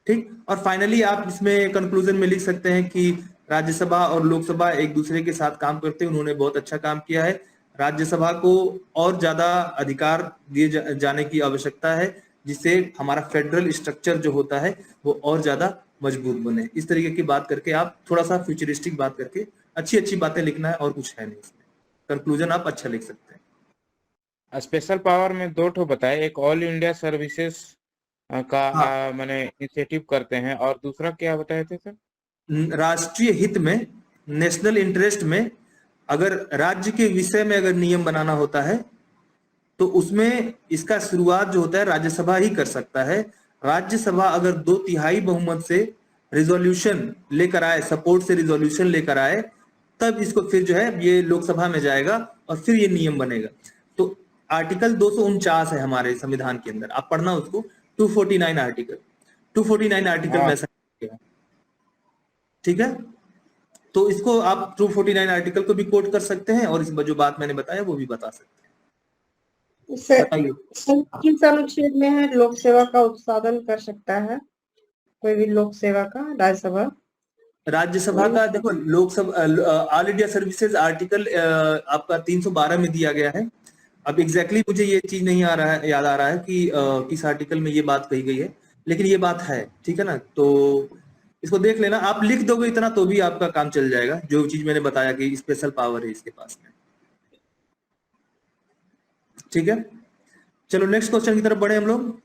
Speaker 1: ठीक, और फाइनली आप इसमें कंक्लूजन में लिख सकते हैं कि राज्यसभा और लोकसभा एक दूसरे के साथ काम करते हैं, उन्होंने बहुत अच्छा काम किया है। राज्यसभा को और ज्यादा अधिकार दिए जाने की आवश्यकता है, जिससे हमारा फेडरल स्ट्रक्चर जो होता है वो और ज्यादा मजबूत बने। इस तरीके की बात करके आप थोड़ा सा फ्यूचरिस्टिक बात करके अच्छी अच्छी बातें लिखना है, और कुछ है नहीं इसमें। कंक्लूजन आप अच्छा लिख सकते हैं।
Speaker 3: स्पेशल पावर में 2 ठो बताए, एक ऑल इंडिया सर्विसेज का
Speaker 1: हाँ,
Speaker 3: मैंने इनिशिएटिव करते हैं, और दूसरा क्या बताए थे सर?
Speaker 1: राष्ट्रीय हित में, नेशनल इंटरेस्ट में, अगर राज्य के विषय में अगर नियम बनाना होता है, तो उसमें इसका शुरुआत जो होता है राज्यसभा ही कर सकता है। राज्यसभा अगर 2/3 बहुमत से रिजोल्यूशन लेकर आए, सपोर्ट से रिजोल्यूशन लेकर आए, तब इसको फिर जो है ये लोकसभा में जाएगा और फिर ये नियम बनेगा। तो आर्टिकल 249 है हमारे संविधान के अंदर, आप पढ़ना उसको, 249 आर्टिकल, 249 आर्टिकल में ऐसा किया है। ठीक है, तो इसको आप 249 आर्टिकल को भी कोट कर सकते हैं, और इस जो बात मैंने बताया वो भी बता सकते हैं।
Speaker 2: सर,
Speaker 1: बताइए।
Speaker 2: किस अनुच्छेद में है लोक सेवा का उत्पादन कर सकता है कोई भी लोक सेवा का राज्यसभा?
Speaker 1: राज्यसभा का देखो, Lok Sabha all India services article आपका 312 में दिया गया है। अब एग्जैक्टली मुझे ये चीज नहीं आ रहा है, याद आ रहा है कि किस आर्टिकल में ये बात कही गई है, लेकिन ये बात है। ठीक है ना, तो इसको देख लेना, आप लिख दोगे इतना तो भी आपका काम चल जाएगा, जो चीज मैंने बताया कि स्पेशल पावर है इसके पास में। ठीक है, चलो नेक्स्ट क्वेश्चन की तरफ बढ़े हम लोग।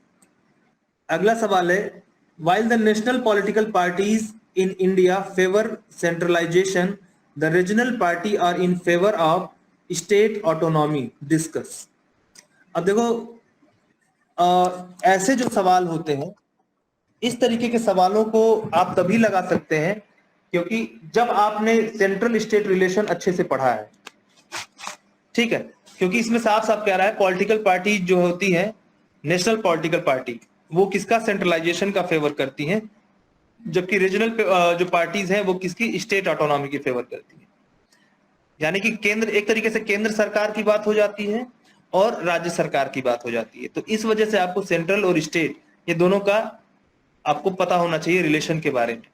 Speaker 1: अगला सवाल है, while the national political parties in India favor centralization, the regional party are in favor of state autonomy. Discuss. अब देखो, ऐसे जो सवाल होते हैं, इस तरीके के सवालों को आप तभी लगा सकते हैं क्योंकि जब आपने सेंट्रल स्टेट रिलेशन अच्छे से पढ़ा है। ठीक है, क्योंकि इसमें साफ साफ कह रहा है पॉलिटिकल पार्टी जो होती है, नेशनल पॉलिटिकल पार्टी, वो किसका, सेंट्रलाइजेशन का फेवर करती हैं, जबकि रीजनल जो पार्टीज हैं वो किसकी, स्टेट ऑटोनॉमी की फेवर करती हैं। यानी कि केंद्र, एक तरीके से केंद्र सरकार की बात हो जाती है और राज्य सरकार की बात हो जाती है। तो इस वजह से आपको सेंट्रल और स्टेट, ये दोनों का आपको पता होना चाहिए रिलेशन के बारे में।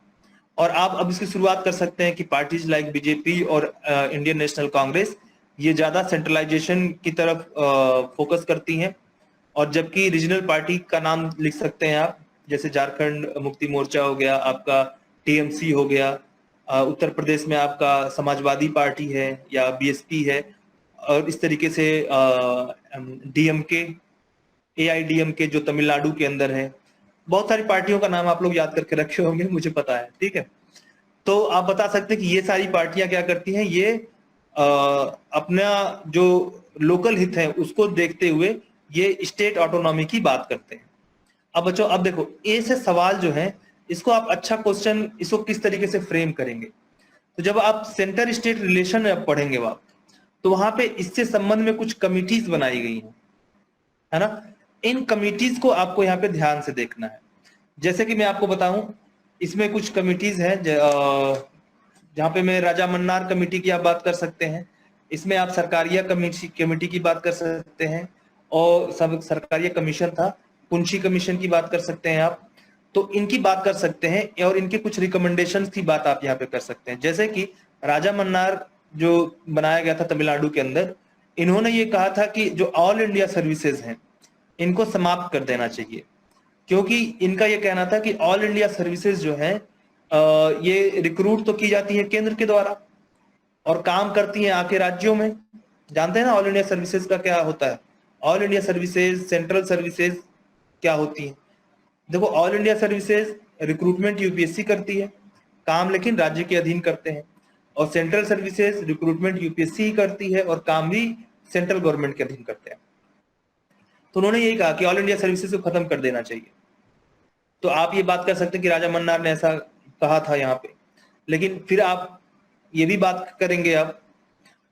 Speaker 1: और आप अब इसकी शुरुआत कर सकते हैं कि पार्टीज लाइक बीजेपी और इंडियन नेशनल कांग्रेस, ये ज्यादा सेंट्रलाइजेशन की तरफ फोकस करती हैं, और जबकि रीजनल पार्टी का नाम लिख सकते हैं आप, जैसे झारखंड मुक्ति मोर्चा हो गया आपका, टीएमसी हो गया, उत्तर प्रदेश में आपका समाजवादी पार्टी है या बीएसपी है, और इस तरीके से डीएमके, एआईडीएमके जो तमिलनाडु के अंदर है। बहुत सारी पार्टियों का नाम आप लोग याद करके रखे होंगे, मुझे पता है। ठीक है, तो आप बता सकते हैं कि ये सारी पार्टियां क्या करती हैं, ये अपना जो लोकल हित है उसको देखते हुए ये स्टेट ऑटोनॉमी की बात करते हैं। अब बच्चों, अब देखो, ए से सवाल जो है, इसको आप अच्छा क्वेश्चन, इसको किस तरीके से फ्रेम करेंगे। तो जब आप सेंटर स्टेट रिलेशन पढ़ेंगे आप, तो वहां पे इससे संबंध में कुछ कमिटीज बनाई गई हैं, है ना। इन कमिटीज को आपको यहाँ पे ध्यान से देखना है। जैसे कि मैं आपको बताऊं, इसमें कुछ कमिटीज हैं जहाँ पे मैं राजा मन्नार कमेटी की आप बात कर सकते हैं, इसमें आप सरकारिया कमेटी की बात कर सकते हैं, और सब सरकारिया कमीशन था, पुंछी कमीशन की बात कर सकते हैं आप, तो इनकी बात कर सकते हैं और इनके कुछ रिकमेंडेशंस की बात आप यहाँ पे कर सकते हैं। जैसे कि राजा मन्नार जो बनाया गया था तमिलनाडु के अंदर, इन्होंने ये कहा था कि जो ऑल इंडिया सर्विसेज हैं इनको समाप्त कर देना चाहिए, क्योंकि इनका ये कहना था कि ऑल इंडिया सर्विसेज जो है ये रिक्रूट तो की जाती है केंद्र के द्वारा और काम करती हैं आके राज्यों में। जानते हैं ना ऑल इंडिया सर्विसेज का क्या होता है? All India services, central services क्या होती है? देखो, all India services recruitment UPSC करती है, काम लेकिन राज्य के अधीन करते हैं, और सेंट्रल सर्विसेज रिक्रूटमेंट यूपीएससी ही करती है और काम भी सेंट्रल गवर्नमेंट के अधीन करते हैं। तो उन्होंने यही कहा कि ऑल इंडिया सर्विसेज को खत्म कर देना चाहिए। तो आप ये बात कर सकते हैं कि राजा मन्नार ने ऐसा कहा था यहाँ पे, लेकिन फिर आप ये भी बात करेंगे आप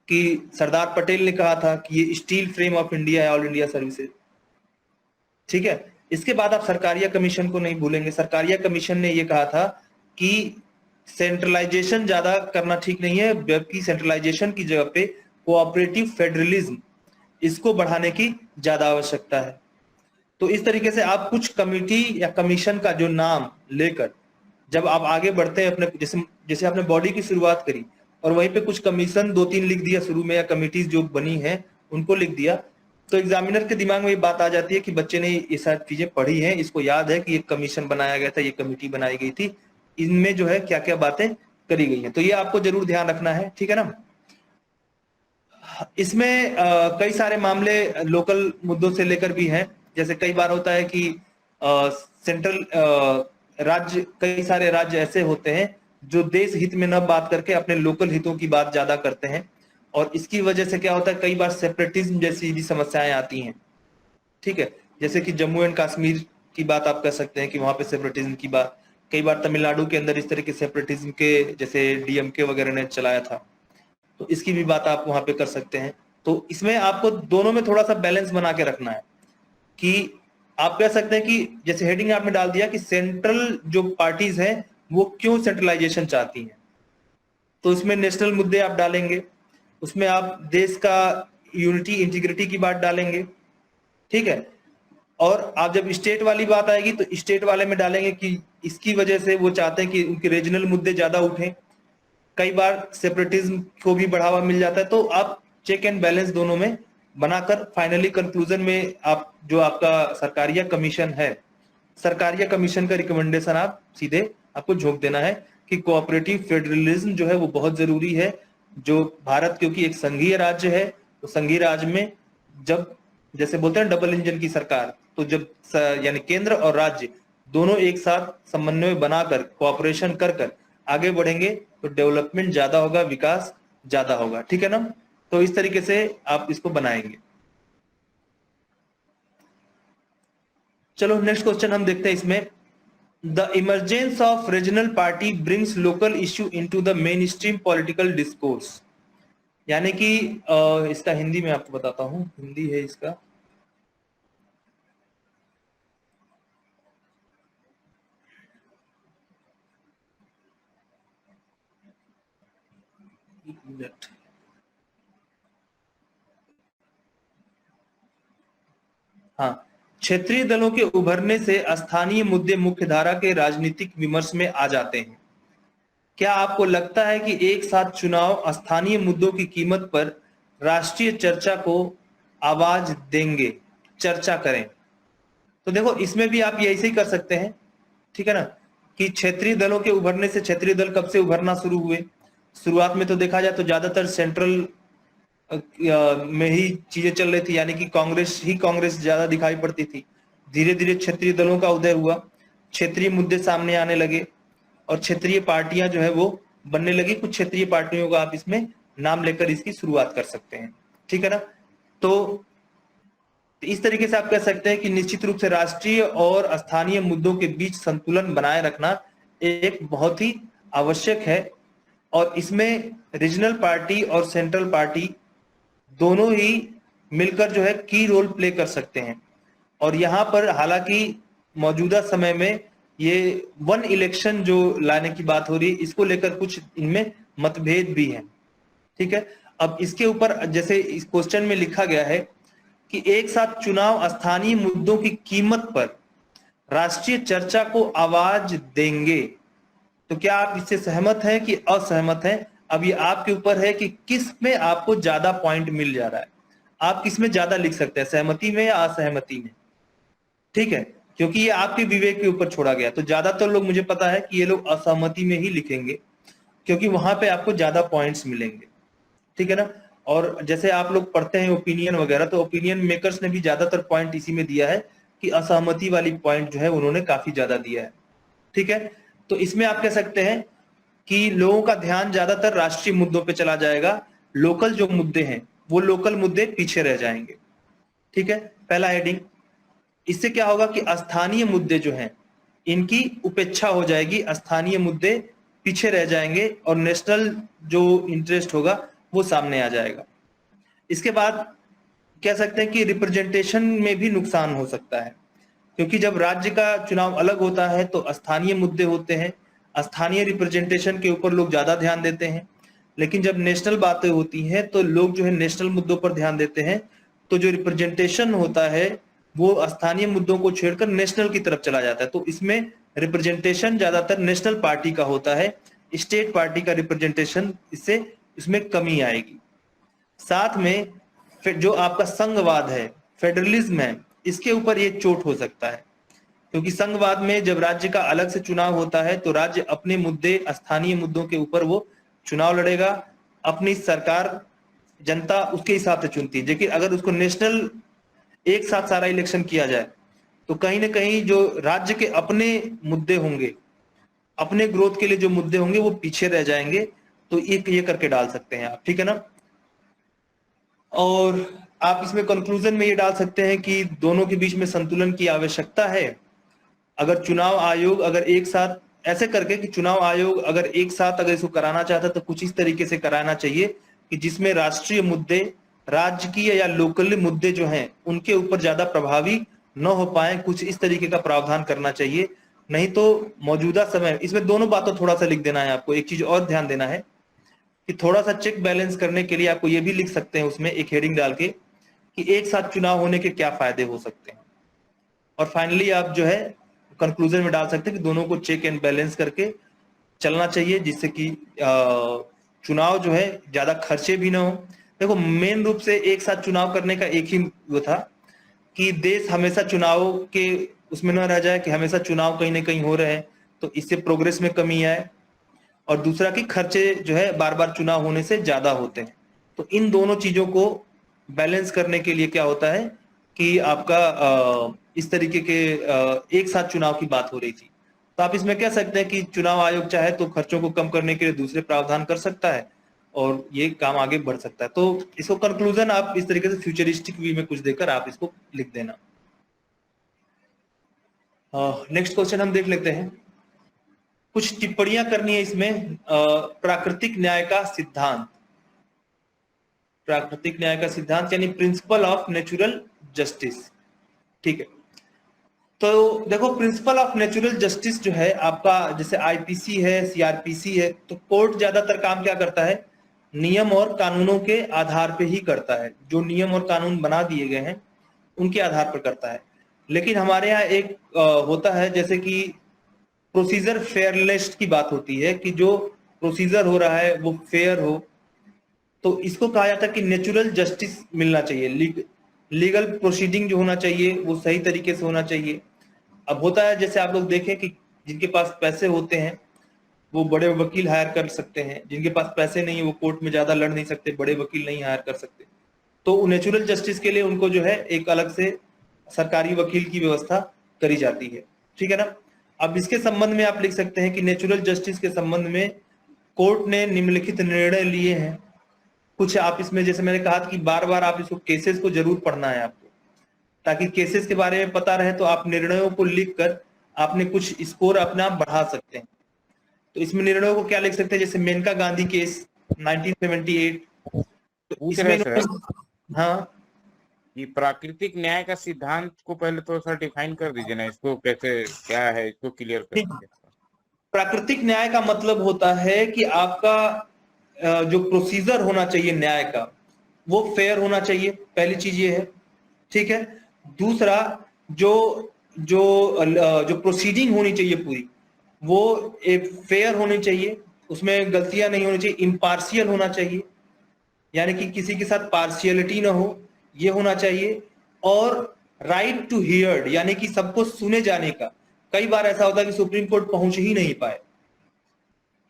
Speaker 1: कि सरदार पटेल ने कहा था कि ये स्टील फ्रेम ऑफ इंडिया है ऑल इंडिया सर्विसेज। ठीक है, इसके बाद आप सरकारिया कमीशन को नहीं भूलेंगे। सरकारिया कमीशन ने ये कहा था कि सेंट्रलाइजेशन ज्यादा करना ठीक नहीं है, जबकि सेंट्रलाइजेशन की जगह पे कोऑपरेटिव फेडरलिज्म इसको बढ़ाने की ज्यादा आवश्यकता है। तो इस तरीके से आप कुछ कमिटी या कमीशन का जो नाम लेकर जब आप आगे बढ़ते हैं अपने, जैसे आपने बॉडी की शुरुआत करी और वहीं पे कुछ कमीशन 2-3 लिख दिया शुरू में, या कमिटीज जो बनी है उनको लिख दिया, तो एग्जामिनर के दिमाग में ये बात आ जाती है कि बच्चे ने ये सारी चीजें पढ़ी हैं, इसको याद है कि ये कमीशन बनाया गया था, ये कमेटी बनाई गई थी, इनमें जो है क्या क्या बातें करी गई हैं। तो ये आपको जरूर ध्यान रखना है, ठीक है ना। इसमें कई सारे मामले लोकल मुद्दों से लेकर भी हैं। जैसे कई बार होता है कि सेंट्रल राज्य, कई सारे राज्य ऐसे होते हैं जो देश हित में न बात करके अपने लोकल हितों की बात ज्यादा करते हैं, और इसकी वजह से क्या होता है, कई बार सेपरेटिज्म जैसी भी समस्याएं आती हैं। ठीक है, जैसे कि जम्मू एंड कश्मीर की बात आप कर सकते हैं कि वहां पे सेपरेटिज्म की बात, कई बार तमिलनाडु के अंदर इस तरह के सेपरेटिज्म के जैसे डीएमके वगैरह ने चलाया था, तो इसकी भी बात आप वहां पे कर सकते हैं। तो इसमें आपको दोनों में थोड़ा सा बैलेंस बना के रखना है कि आप कह सकते हैं कि जैसे हेडिंग आपने डाल दिया कि सेंट्रल जो पार्टीज हैं वो क्यों सेंट्रलाइजेशन चाहती हैं, तो इसमें नेशनल मुद्दे आप डालेंगे, उसमें आप देश का यूनिटी इंटीग्रिटी की बात डालेंगे। ठीक है, और आप जब स्टेट वाली बात आएगी तो स्टेट वाले में डालेंगे कि इसकी वजह से वो चाहते हैं कि उनके रीजनल मुद्दे ज्यादा उठें, कई बार सेपरेटिज्म को भी बढ़ावा मिल जाता है। तो आप चेक एंड बैलेंस दोनों में बनाकर फाइनली कंक्लूजन में आप जो आपका सरकारिया कमीशन है, सरकारिया कमीशन का रिकमेंडेशन आप सीधे आपको झोंक देना है कि कोऑपरेटिव फेडरलिज्म जो है वो बहुत जरूरी है। जो भारत क्योंकि एक संघीय राज्य है, तो संघीय राज्य में जब जैसे बोलते हैं डबल इंजन की सरकार, तो जब यानी केंद्र और राज्य दोनों एक साथ समन्वय बनाकर कोऑपरेशन कर कर आगे बढ़ेंगे तो डेवलपमेंट ज्यादा होगा, विकास ज्यादा होगा। ठीक है ना, तो इस तरीके से आप इसको बनाएंगे। चलो नेक्स्ट क्वेश्चन हम देखते हैं इसमें। The emergence of regional party brings local issue into the main stream political discourse, यानी कि इसका हिंदी में आपको बताता हूं, हिंदी है इसका। हाँ, क्षेत्रीय दलों के उभरने से स्थानीय मुद्दे मुख्यधारा के राजनीतिक विमर्श में आ जाते हैं। क्या आपको लगता है कि एक साथ चुनाव स्थानीय मुद्दों की कीमत पर राष्ट्रीय चर्चा को आवाज देंगे? चर्चा करें। तो देखो, इसमें भी आप यही से ही कर सकते हैं, ठीक है ना, कि क्षेत्रीय दलों के उभरने से, क्षेत्रीय दल कब से उभरना शुरू हुए? शुरुआत में तो देखा जाए तो ज्यादातर सेंट्रल में ही चीजें चल रही थी, यानी कि कांग्रेस ज्यादा दिखाई पड़ती थी। धीरे धीरे क्षेत्रीय दलों का उदय हुआ, क्षेत्रीय मुद्दे सामने आने लगे और क्षेत्रीय पार्टियां जो है वो बनने लगी। कुछ क्षेत्रीय पार्टियों का आप इसमें नाम लेकर इसकी शुरुआत कर सकते हैं, ठीक है ना। तो इस तरीके से आप कह सकते हैं कि निश्चित रूप से राष्ट्रीय और स्थानीय मुद्दों के बीच संतुलन बनाए रखना एक बहुत ही आवश्यक है, और इसमें रीजनल पार्टी और सेंट्रल पार्टी दोनों ही मिलकर जो है की रोल प्ले कर सकते हैं। और यहाँ पर हालांकि मौजूदा समय में ये वन इलेक्शन जो लाने की बात हो रही है, इसको लेकर कुछ इनमें मतभेद भी हैं, ठीक है। अब इसके ऊपर जैसे इस क्वेश्चन में लिखा गया है कि एक साथ चुनाव स्थानीय मुद्दों की कीमत पर राष्ट्रीय चर्चा को आवाज देंगे। तो क्या आप इससे सहमत हैं कि असहमत हैं? अब ये आपके ऊपर है कि किस में आपको ज्यादा पॉइंट मिल जा रहा है। आप किस में ज्यादा लिख सकते हैं, सहमति में या असहमति में, ठीक है, क्योंकि ये आपके विवेक के ऊपर छोड़ा गया। तो ज्यादातर लोग, मुझे पता है कि ये लोग असहमति में ही लिखेंगे, क्योंकि वहां पे आपको ज्यादा पॉइंट्स मिलेंगे, ठीक है ना। और जैसे आप लोग पढ़ते हैं ओपिनियन वगैरह, तो ओपिनियन मेकर्स ने भी ज्यादातर पॉइंट इसी में दिया है कि असहमति वाली पॉइंट जो है उन्होंने काफी ज्यादा दिया है, ठीक है। तो इसमें आप कह सकते हैं कि लोगों का ध्यान ज्यादातर राष्ट्रीय मुद्दों पे चला जाएगा, लोकल जो मुद्दे हैं वो लोकल मुद्दे पीछे रह जाएंगे, ठीक है, पहला हेडिंग। इससे क्या होगा कि स्थानीय मुद्दे जो हैं इनकी उपेक्षा हो जाएगी, स्थानीय मुद्दे पीछे रह जाएंगे और नेशनल जो इंटरेस्ट होगा वो सामने आ जाएगा। इसके बाद कह सकते हैं कि रिप्रेजेंटेशन में भी नुकसान हो सकता है, क्योंकि जब राज्य का चुनाव अलग होता है तो स्थानीय मुद्दे होते हैं, स्थानीय रिप्रेजेंटेशन के ऊपर लोग ज्यादा ध्यान देते हैं, लेकिन जब नेशनल बातें होती हैं तो लोग जो है नेशनल मुद्दों पर ध्यान देते हैं। तो जो रिप्रेजेंटेशन होता है वो स्थानीय मुद्दों को छेड़कर नेशनल की तरफ चला जाता है। तो इसमें रिप्रेजेंटेशन ज्यादातर नेशनल पार्टी का होता है, स्टेट पार्टी का रिप्रेजेंटेशन इससे इसमें कमी आएगी। साथ में जो आपका संघवाद है, फेडरलिज्म है, इसके ऊपर ये चोट हो सकता है, क्योंकि संघवाद में जब राज्य का अलग से चुनाव होता है तो राज्य अपने मुद्दे, स्थानीय मुद्दों के ऊपर वो चुनाव लड़ेगा, अपनी सरकार जनता उसके हिसाब से चुनती है। लेकिन अगर उसको नेशनल एक साथ सारा इलेक्शन किया जाए तो कहीं ना कहीं जो राज्य के अपने मुद्दे होंगे, अपने ग्रोथ के लिए जो मुद्दे होंगे वो पीछे रह जाएंगे। तो ये करके डाल सकते हैं आप, ठीक है ना। और आप इसमें कंक्लूजन में ये डाल सकते हैं कि दोनों के बीच में संतुलन की आवश्यकता है। अगर चुनाव आयोग अगर एक साथ ऐसे करके कि चुनाव आयोग अगर एक साथ अगर इसको कराना चाहता तो कुछ इस तरीके से कराना चाहिए कि जिसमें राष्ट्रीय मुद्दे, राजकीय या लोकल मुद्दे जो हैं उनके ऊपर ज्यादा प्रभावी न हो पाए, कुछ इस तरीके का प्रावधान करना चाहिए। नहीं तो मौजूदा समय, इसमें दोनों बातों थोड़ा सा लिख देना है आपको। एक चीज और ध्यान देना है कि थोड़ा सा चेक बैलेंस करने के लिए आपको ये भी लिख सकते हैं उसमें एक हेडिंग डाल के कि एक साथ चुनाव होने के क्या फायदे हो सकते हैं। और फाइनली आप जो है कंक्लूजन में डाल सकते हैं कि दोनों को चेक एंड बैलेंस करके चलना चाहिए, जिससे कि चुनाव जो है ज्यादा खर्चे भी ना हो। देखो, मेन रूप से एक साथ चुनाव करने का एक ही वो था कि देश हमेशा चुनाव के उसमें न रह जाए कि हमेशा चुनाव कहीं ना कहीं हो रहे हैं, तो इससे प्रोग्रेस में कमी आए। और दूसरा कि खर्चे जो है बार बार चुनाव होने से ज्यादा होते हैं। तो इन दोनों चीजों को बैलेंस करने के लिए क्या होता है कि आपका इस तरीके के एक साथ चुनाव की बात हो रही थी। तो आप इसमें कह सकते हैं कि चुनाव आयोग चाहे तो खर्चों को कम करने के लिए दूसरे प्रावधान कर सकता है और ये काम आगे बढ़ सकता है। तो इसको कंक्लूजन आप इस तरीके से फ्यूचरिस्टिक व्यू में कुछ देकर आप इसको लिख देना। नेक्स्ट क्वेश्चन हम देख लेते हैं। कुछ टिप्पणियां करनी है इसमें। प्राकृतिक न्याय का सिद्धांत, प्राकृतिक न्याय का सिद्धांत यानी प्रिंसिपल ऑफ नेचुरल जस्टिस, ठीक है। तो देखो, प्रिंसिपल ऑफ नेचुरल जस्टिस जो है आपका, जैसे आईपीसी है, सीआरपीसी है, तो कोर्ट ज्यादातर काम क्या करता है, नियम और कानूनों के आधार पे ही करता है। जो नियम और कानून बना दिए गए हैं उनके आधार पर करता है। लेकिन हमारे यहाँ एक होता है जैसे कि प्रोसीजर फेयरनेस की बात होती है कि जो प्रोसीजर हो रहा है वो फेयर हो। तो इसको कहा जाता है कि नेचुरल जस्टिस मिलना चाहिए, लीगल प्रोसीडिंग जो होना चाहिए वो सही तरीके से होना चाहिए। अब होता है जैसे आप लोग देखें कि जिनके पास पैसे होते हैं वो बड़े वकील हायर कर सकते हैं, जिनके पास पैसे नहीं है वो कोर्ट में ज्यादा लड़ नहीं सकते, बड़े वकील नहीं हायर कर सकते। तो नेचुरल जस्टिस के लिए उनको जो है एक अलग से सरकारी वकील की व्यवस्था करी जाती है, ठीक है ना। अब इसके संबंध में आप लिख सकते हैं कि नेचुरल जस्टिस के संबंध में कोर्ट ने निम्नलिखित निर्णय लिए हैं। कुछ आप इसमें, जैसे मैंने कहा कि बार बार आप इसको केसेस को जरूर पढ़ना है आपको, ताकि केसेस के बारे में पता रहे, तो आप निर्णयों को लिखकर आपने कुछ स्कोर अपना बढ़ा सकते हैं। तो इसमें निर्णयों को क्या लिख सकते हैं, जैसे मेनका गांधी केस 1978। तो इसमें हाँ,
Speaker 3: ये प्राकृतिक न्याय का सिद्धांत को पहले थोड़ा सा डिफाइन कर दीजिए ना, इसको कैसे क्या है, इसको क्लियर कर दीजिए।
Speaker 1: प्राकृतिक न्याय का मतलब होता है कि आपका जो प्रोसीजर होना चाहिए न्याय का वो फेयर होना चाहिए, पहली चीज ये है। ठीक है। दूसरा, जो जो जो प्रोसीडिंग होनी चाहिए पूरी, वो एक फेयर होनी चाहिए, उसमें गलतियां नहीं होनी चाहिए, इम्पार्शियल होना चाहिए, यानी कि किसी के साथ पार्शियलिटी ना हो, ये होना चाहिए। और राइट टू हियर्ड, यानी कि सबको सुने जाने का। कई बार ऐसा होता है कि सुप्रीम कोर्ट पहुंच ही नहीं पाए,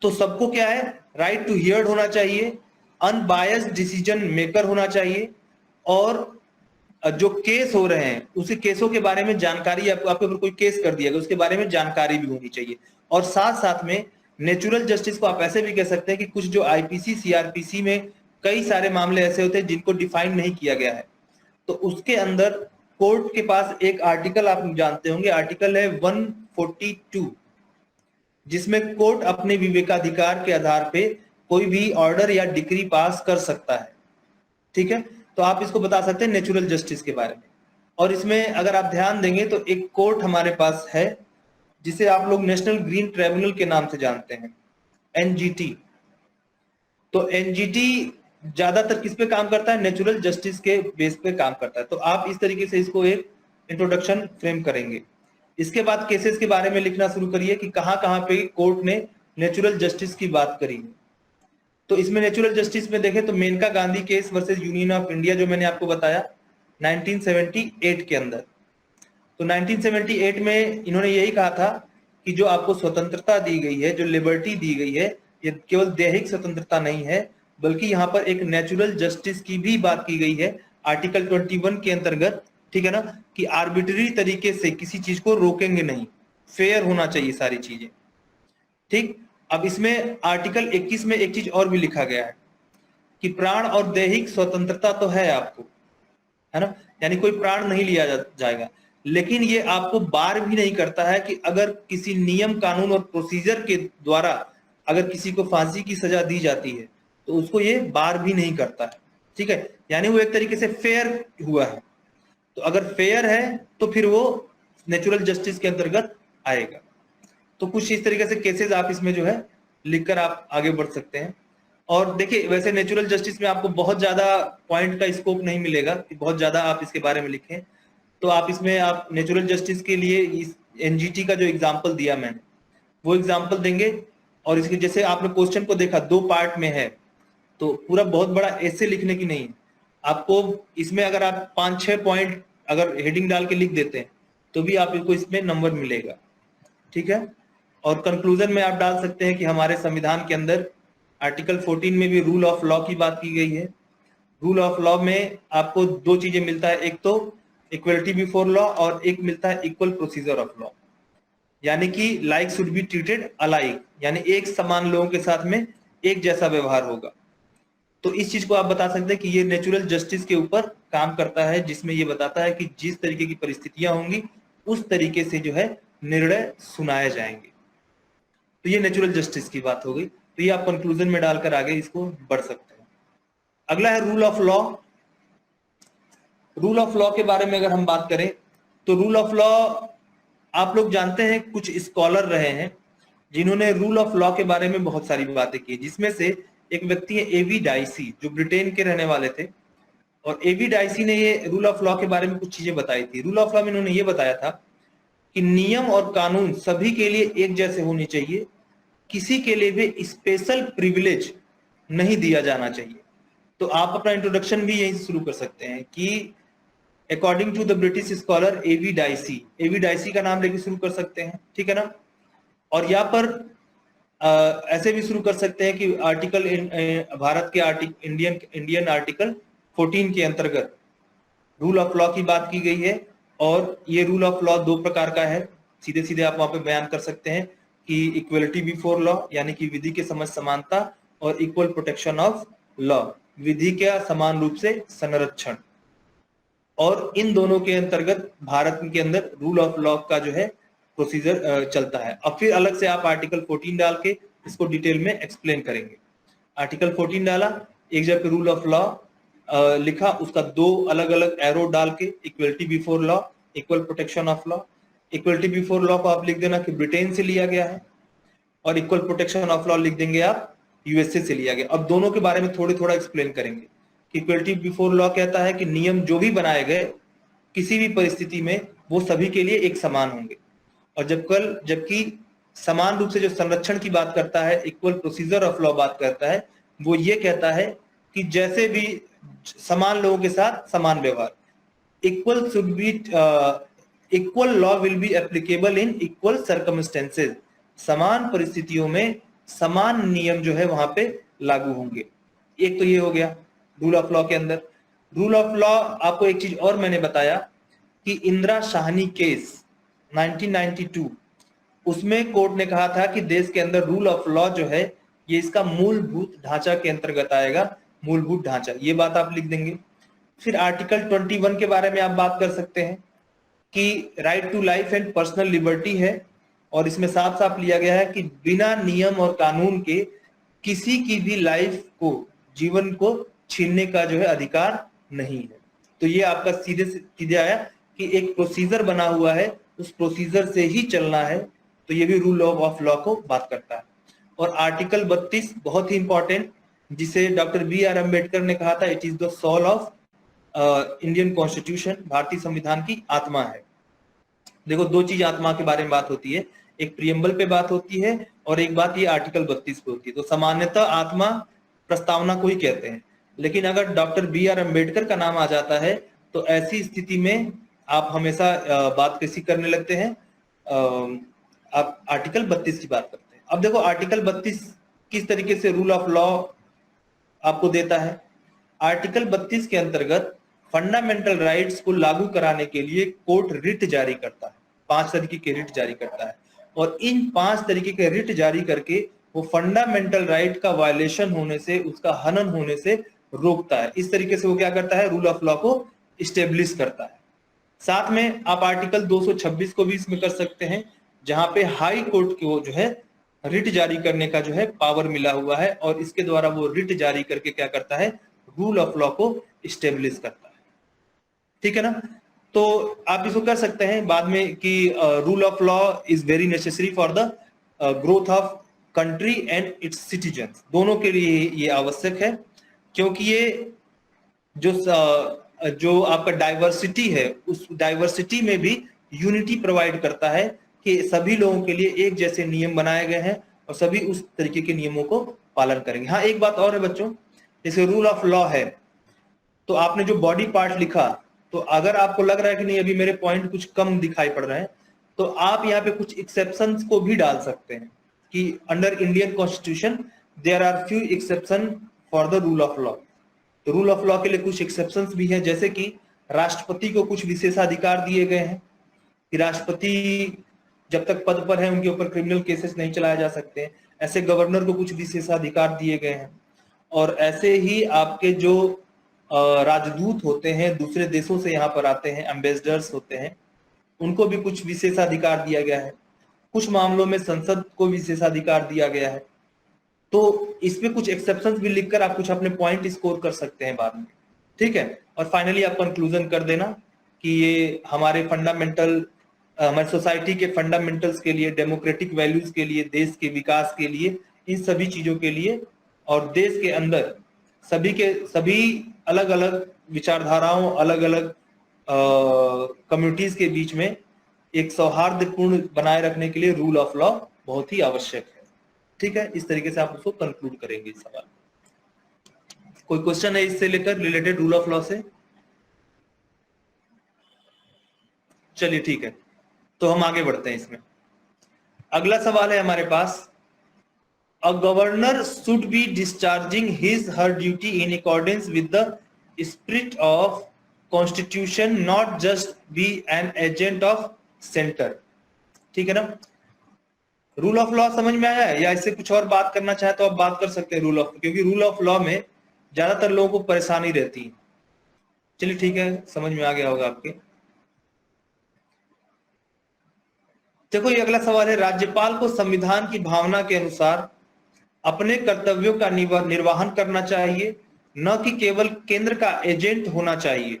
Speaker 1: तो सबको क्या है, राइट टू हियर्ड होना चाहिए, अनबायस्ड डिसीजन मेकर होना चाहिए, और जो केस हो रहे हैं उसी केसों के बारे में जानकारी, आपके ऊपर कोई केस कर दिया गया उसके बारे में जानकारी भी होनी चाहिए। और साथ साथ में नेचुरल जस्टिस को आप ऐसे भी कह सकते हैं कि कुछ जो आईपीसी सीआरपीसी में कई सारे मामले ऐसे होते हैं जिनको डिफाइन नहीं किया गया है, तो उसके अंदर कोर्ट के पास एक आर्टिकल आप जानते होंगे, आर्टिकल है 142, जिसमें कोर्ट अपने विवेकाधिकार के आधार पे कोई भी ऑर्डर या डिक्री पास कर सकता है। ठीक है, तो आप इसको बता सकते हैं नेचुरल जस्टिस के बारे में। और इसमें अगर आप ध्यान देंगे तो एक कोर्ट हमारे पास है जिसे आप लोग नेशनल ग्रीन ट्रिब्यूनल के नाम से जानते हैं, एनजीटी। तो एनजीटी ज्यादातर किस पे काम करता है, नेचुरल जस्टिस के बेस पे काम करता है। तो आप इस तरीके से इसको एक इंट्रोडक्शन फ्रेम करेंगे। इसके बाद केसेस के बारे में लिखना शुरू करिए कि कहां कहां पे कोर्ट ने नेचुरल जस्टिस की बात करी। तो इसमें नेचुरल जस्टिस में देखें तो Maneka Gandhi case versus Union of India, जो मैंने आपको बताया 1978 के अंदर। तो 1978 में इन्होंने यही कहा था कि जो आपको स्वतंत्रता दी गई है, जो लिबर्टी दी गई है, ये केवल दैहिक स्वतंत्रता नहीं है, बल्कि यहाँ पर एक नेचुरल जस्टिस की भी बात की गई है आर्टिकल 21 के अंतर्गत। ठीक है ना, कि आर्बिट्ररी तरीके से किसी चीज को रोकेंगे नहीं, फेयर होना चाहिए सारी चीजें। ठीक, अब इसमें आर्टिकल 21 में एक चीज और भी लिखा गया है कि प्राण और दैहिक स्वतंत्रता तो है आपको, है ना, यानी कोई प्राण नहीं लिया जाएगा, लेकिन ये आपको बार भी नहीं करता है कि अगर किसी नियम कानून और प्रोसीजर के द्वारा अगर किसी को फांसी की सजा दी जाती है तो उसको ये बार भी नहीं करता है। ठीक है, यानी वो एक तरीके से फेयर हुआ है। तो अगर फेयर है तो फिर वो नेचुरल जस्टिस के अंतर्गत आएगा। तो कुछ इस तरीके से केसेस आप इसमें जो है लिखकर आप आगे बढ़ सकते हैं। और देखिए, वैसे नेचुरल जस्टिस में आपको बहुत ज्यादा पॉइंट का स्कोप नहीं मिलेगा कि बहुत ज्यादा आप इसके बारे में लिखें। तो आप इसमें आप नेचुरल जस्टिस के लिए इस एनजीटी का जो एग्जांपल दिया मैंने वो एग्जांपल देंगे। और इसके जैसे आपने क्वेश्चन को देखा 2 पार्ट में है, तो पूरा बहुत बड़ा ऐसे लिखने की नहीं, आपको इसमें अगर आप 5-6 पॉइंट अगर हेडिंग डाल के लिख देते हैं तो भी आपको इसमें नंबर मिलेगा। ठीक है, और कंक्लूजन में आप डाल सकते हैं कि हमारे संविधान के अंदर आर्टिकल 14 में भी रूल ऑफ लॉ की बात की गई है। रूल ऑफ लॉ में आपको 2 चीजें मिलता है, एक तो इक्वलिटी बिफोर लॉ और एक मिलता है इक्वल प्रोसीजर ऑफ लॉ, यानी कि like should be treated alike, यानी एक समान लोगों के साथ में एक जैसा व्यवहार होगा। तो इस चीज को आप बता सकते हैं कि ये नेचुरल जस्टिस के ऊपर काम करता है, जिसमें ये बताता है कि जिस तरीके की परिस्थितियां होंगी उस तरीके से जो है निर्णय सुनाए जाएंगे। तो ये नेचुरल जस्टिस की बात हो गई। तो ये आप कंक्लूजन में डालकर आगे इसको बढ़ सकते हैं। अगला है rule of law. Rule of law के बारे में अगर हम बात करें तो रूल ऑफ लॉ आप लोग जानते हैं, कुछ स्कॉलर रहे हैं जिन्होंने रूल ऑफ लॉ के बारे में बहुत सारी बातें की, जिसमें से एक व्यक्ति है एवी डाइसी, जो ब्रिटेन के रहने वाले थे। और एवी डाइसी ने ये रूल ऑफ लॉ के बारे में कुछ चीजें बताई थी। रूल ऑफ लॉ में इन्होंने ये बताया था कि नियम और कानून सभी के लिए एक जैसे होने चाहिए, किसी के लिए भी स्पेशल प्रिविलेज नहीं दिया जाना चाहिए। तो आप अपना इंट्रोडक्शन भी यहीं से शुरू कर सकते हैं कि according to the British scholar A V Dicey का नाम लेके शुरू कर सकते हैं। ठीक है ना, और यहाँ पर ऐसे भी शुरू कर सकते हैं कि आर्टिकल भारत के इंडियन आर्टिकल 14 के अंतर्गत रूल ऑफ लॉ की बात की गई है। और ये रूल ऑफ लॉ 2 प्रकार का है, सीधे सीधे आप वहां पे बयान कर सकते हैं कि इक्वलिटी बिफोर लॉ, यानी कि विधि के समक्ष समानता, और इक्वल प्रोटेक्शन ऑफ लॉ, विधि का समान रूप से संरक्षण। और इन दोनों के अंतर्गत भारत के अंदर रूल ऑफ लॉ का जो है प्रोसीजर चलता है। अब फिर अलग से आप आर्टिकल 14 डाल के इसको डिटेल में एक्सप्लेन करेंगे। आर्टिकल 14 डाला, एक जगह रूल ऑफ लॉ लिखा, उसका 2 अलग अलग एरो डाल के equality before law, equal protection of law. Equality before law को आप लिख देना कि ब्रिटेन से लिया गया है, और इक्वल प्रोटेक्शन ऑफ लॉ लिख देंगे आप यूएसए से लिया गया। अब दोनों के बारे में थोड़ा एक्सप्लेन करेंगे कि इक्वलिटी बिफोर लॉ कहता है कि नियम जो भी बनाए गए किसी भी परिस्थिति में वो सभी के लिए एक समान होंगे। और जबकि समान रूप से जो संरक्षण की बात करता है, इक्वल प्रोसीजर ऑफ लॉ बात करता है, वो ये कहता है कि जैसे भी समान लोगों के साथ समान व्यवहार, equal law will be applicable in equal circumstances, समान परिस्थितियों में समान नियम जो है वहां पे लागू होंगे। एक तो ये हो गया रूल ऑफ लॉ के अंदर। रूल ऑफ लॉ, आपको एक चीज और मैंने बताया कि इंदिरा शाहनी केस 1992, उसमें कोर्ट ने कहा था कि देश के अंदर रूल ऑफ लॉ जो है ये इसका मूलभूत ढांचा के अंतर्गत आएगा, मूलभूत ढांचा, ये बात आप लिख देंगे। फिर आर्टिकल 21 के बारे में आप बात कर सकते हैं कि right to life and personal liberty है, और इसमें साफ साफ लिया गया है कि बिना नियम और कानून के किसी की भी लाइफ को, जीवन को छीनने का जो है अधिकार नहीं है। तो ये आपका सीधे सीधे आया कि एक प्रोसीजर बना हुआ है, उस प्रोसीजर से ही चलना है, तो ये भी रूल ऑफ लॉ को बात करता है। और आर्टिकल 32 बहुत ही इंपॉर्टेंट, जिसे डॉक्टर BR अम्बेडकर ने कहा था it is the soul of Indian constitution, भारतीय संविधान की आत्मा है। देखो, दो चीज आत्मा के बारे में बात होती है, एक प्रियम्बल पे बात होती है और एक बात ये आर्टिकल 32 पे होती है। तो सामान्यतः आत्मा प्रस्तावना को ही कहते हैं, लेकिन अगर डॉक्टर BR अम्बेडकर का नाम आ जाता है तो ऐसी स्थिति में आप हमेशा बात कैसी करने लगते हैं, आप आर्टिकल 32 की बात करते हैं। अब देखो आर्टिकल 32 किस तरीके से रूल ऑफ लॉ आपको देता है। आर्टिकल 32 के अंतर्गत फंडामेंटल राइट्स को लागू कराने के लिए कोर्ट रिट जारी करता है, 5 तरीके के रिट जारी करता है, और इन 5 तरीके के रिट जारी करके वो फंडामेंटल राइट का वायलेशन होने से, उसका हनन होने से रोकता है। इस तरीके से वो क्या करता है, रूल ऑफ लॉ को इस्टेब्लिश करता है। साथ में आप आर्टिकल 226 को भी इसमें कर सकते हैं, जहां पे हाई कोर्ट को जो है रिट जारी करने का जो है पावर मिला हुआ है, और इसके द्वारा वो रिट जारी करके क्या करता है, रूल ऑफ लॉ को इस्टेब्लिश करता है। ठीक है ना। तो आप इसको कर सकते हैं बाद में कि rule of law is very necessary for the growth of country and it's citizens, दोनों के लिए ये आवश्यक है, क्योंकि ये जो आपका डाइवर्सिटी है, उस डाइवर्सिटी में भी यूनिटी प्रोवाइड करता है कि सभी लोगों के लिए एक जैसे नियम बनाए गए हैं और सभी उस तरीके के नियमों को पालन करेंगे। हाँ, एक बात और है बच्चों, जैसे रूल ऑफ लॉ है तो आपने जो बॉडी पार्ट लिखा, तो अगर आपको लग रहा है कि नहीं अभी मेरे पॉइंट कुछ कम दिखाई पड़ रहे हैं, तो आप यहाँ पे कुछ एक्सेप्शंस को भी डाल सकते हैं कि under Indian constitution there are few exception for the rule of law. तो रूल ऑफ लॉ के लिए कुछ एक्सेप्शंस भी हैं, जैसे कि राष्ट्रपति को कुछ विशेषाधिकार दिए गए हैं कि राष्ट्रपति जब तक पद पर है उनके ऊपर क्रिमिनल केसेस नहीं चलाए जा सकते। ऐसे गवर्नर को कुछ विशेषाधिकार दिए गए हैं, और ऐसे ही आपके जो राजदूत होते हैं, दूसरे देशों से यहाँ पर आते हैं, एम्बेसडर्स होते हैं, उनको भी कुछ विशेषाधिकार दिया गया है। कुछ मामलों में संसद को विशेषाधिकार दिया गया है। तो इसमें कुछ एक्सेप्शंस भी लिखकर आप कुछ अपने पॉइंट स्कोर कर सकते हैं बाद में। ठीक है। और फाइनली आप कंक्लूजन कर देना कि ये हमारे फंडामेंटल, हमारी सोसाइटी के फंडामेंटल्स के लिए, डेमोक्रेटिक वैल्यूज के लिए, देश के विकास के लिए, इन सभी चीजों के लिए, और देश के अंदर सभी अलग अलग विचारधाराओं, अलग अलग कम्युनिटीज के बीच में एक सौहार्दपूर्ण बनाए रखने के लिए रूल ऑफ लॉ बहुत ही आवश्यक है। ठीक है, इस तरीके से आप उसको कंक्लूड करेंगे इस सवाल। कोई क्वेश्चन है इससे लेकर रिलेटेड रूल ऑफ लॉ से? चलिए ठीक है, तो हम आगे बढ़ते हैं इसमें। अगला सवाल है हमारे पास, A governor should be discharging his her duty in accordance with the spirit of constitution, not just be an agent of center। ठीक है ना। रूल ऑफ लॉ समझ में आया है, या इससे कुछ और बात करना चाहे तो आप बात कर सकते हैं रूल ऑफ, क्योंकि रूल ऑफ लॉ में ज्यादातर लोगों को परेशानी रहती है। चलिए ठीक है, समझ में आ गया होगा आपके। देखो ये अगला सवाल है, राज्यपाल को संविधान की भावना के अनुसार अपने कर्तव्यों का निर्वहन करना चाहिए, न कि केवल केंद्र का एजेंट होना चाहिए।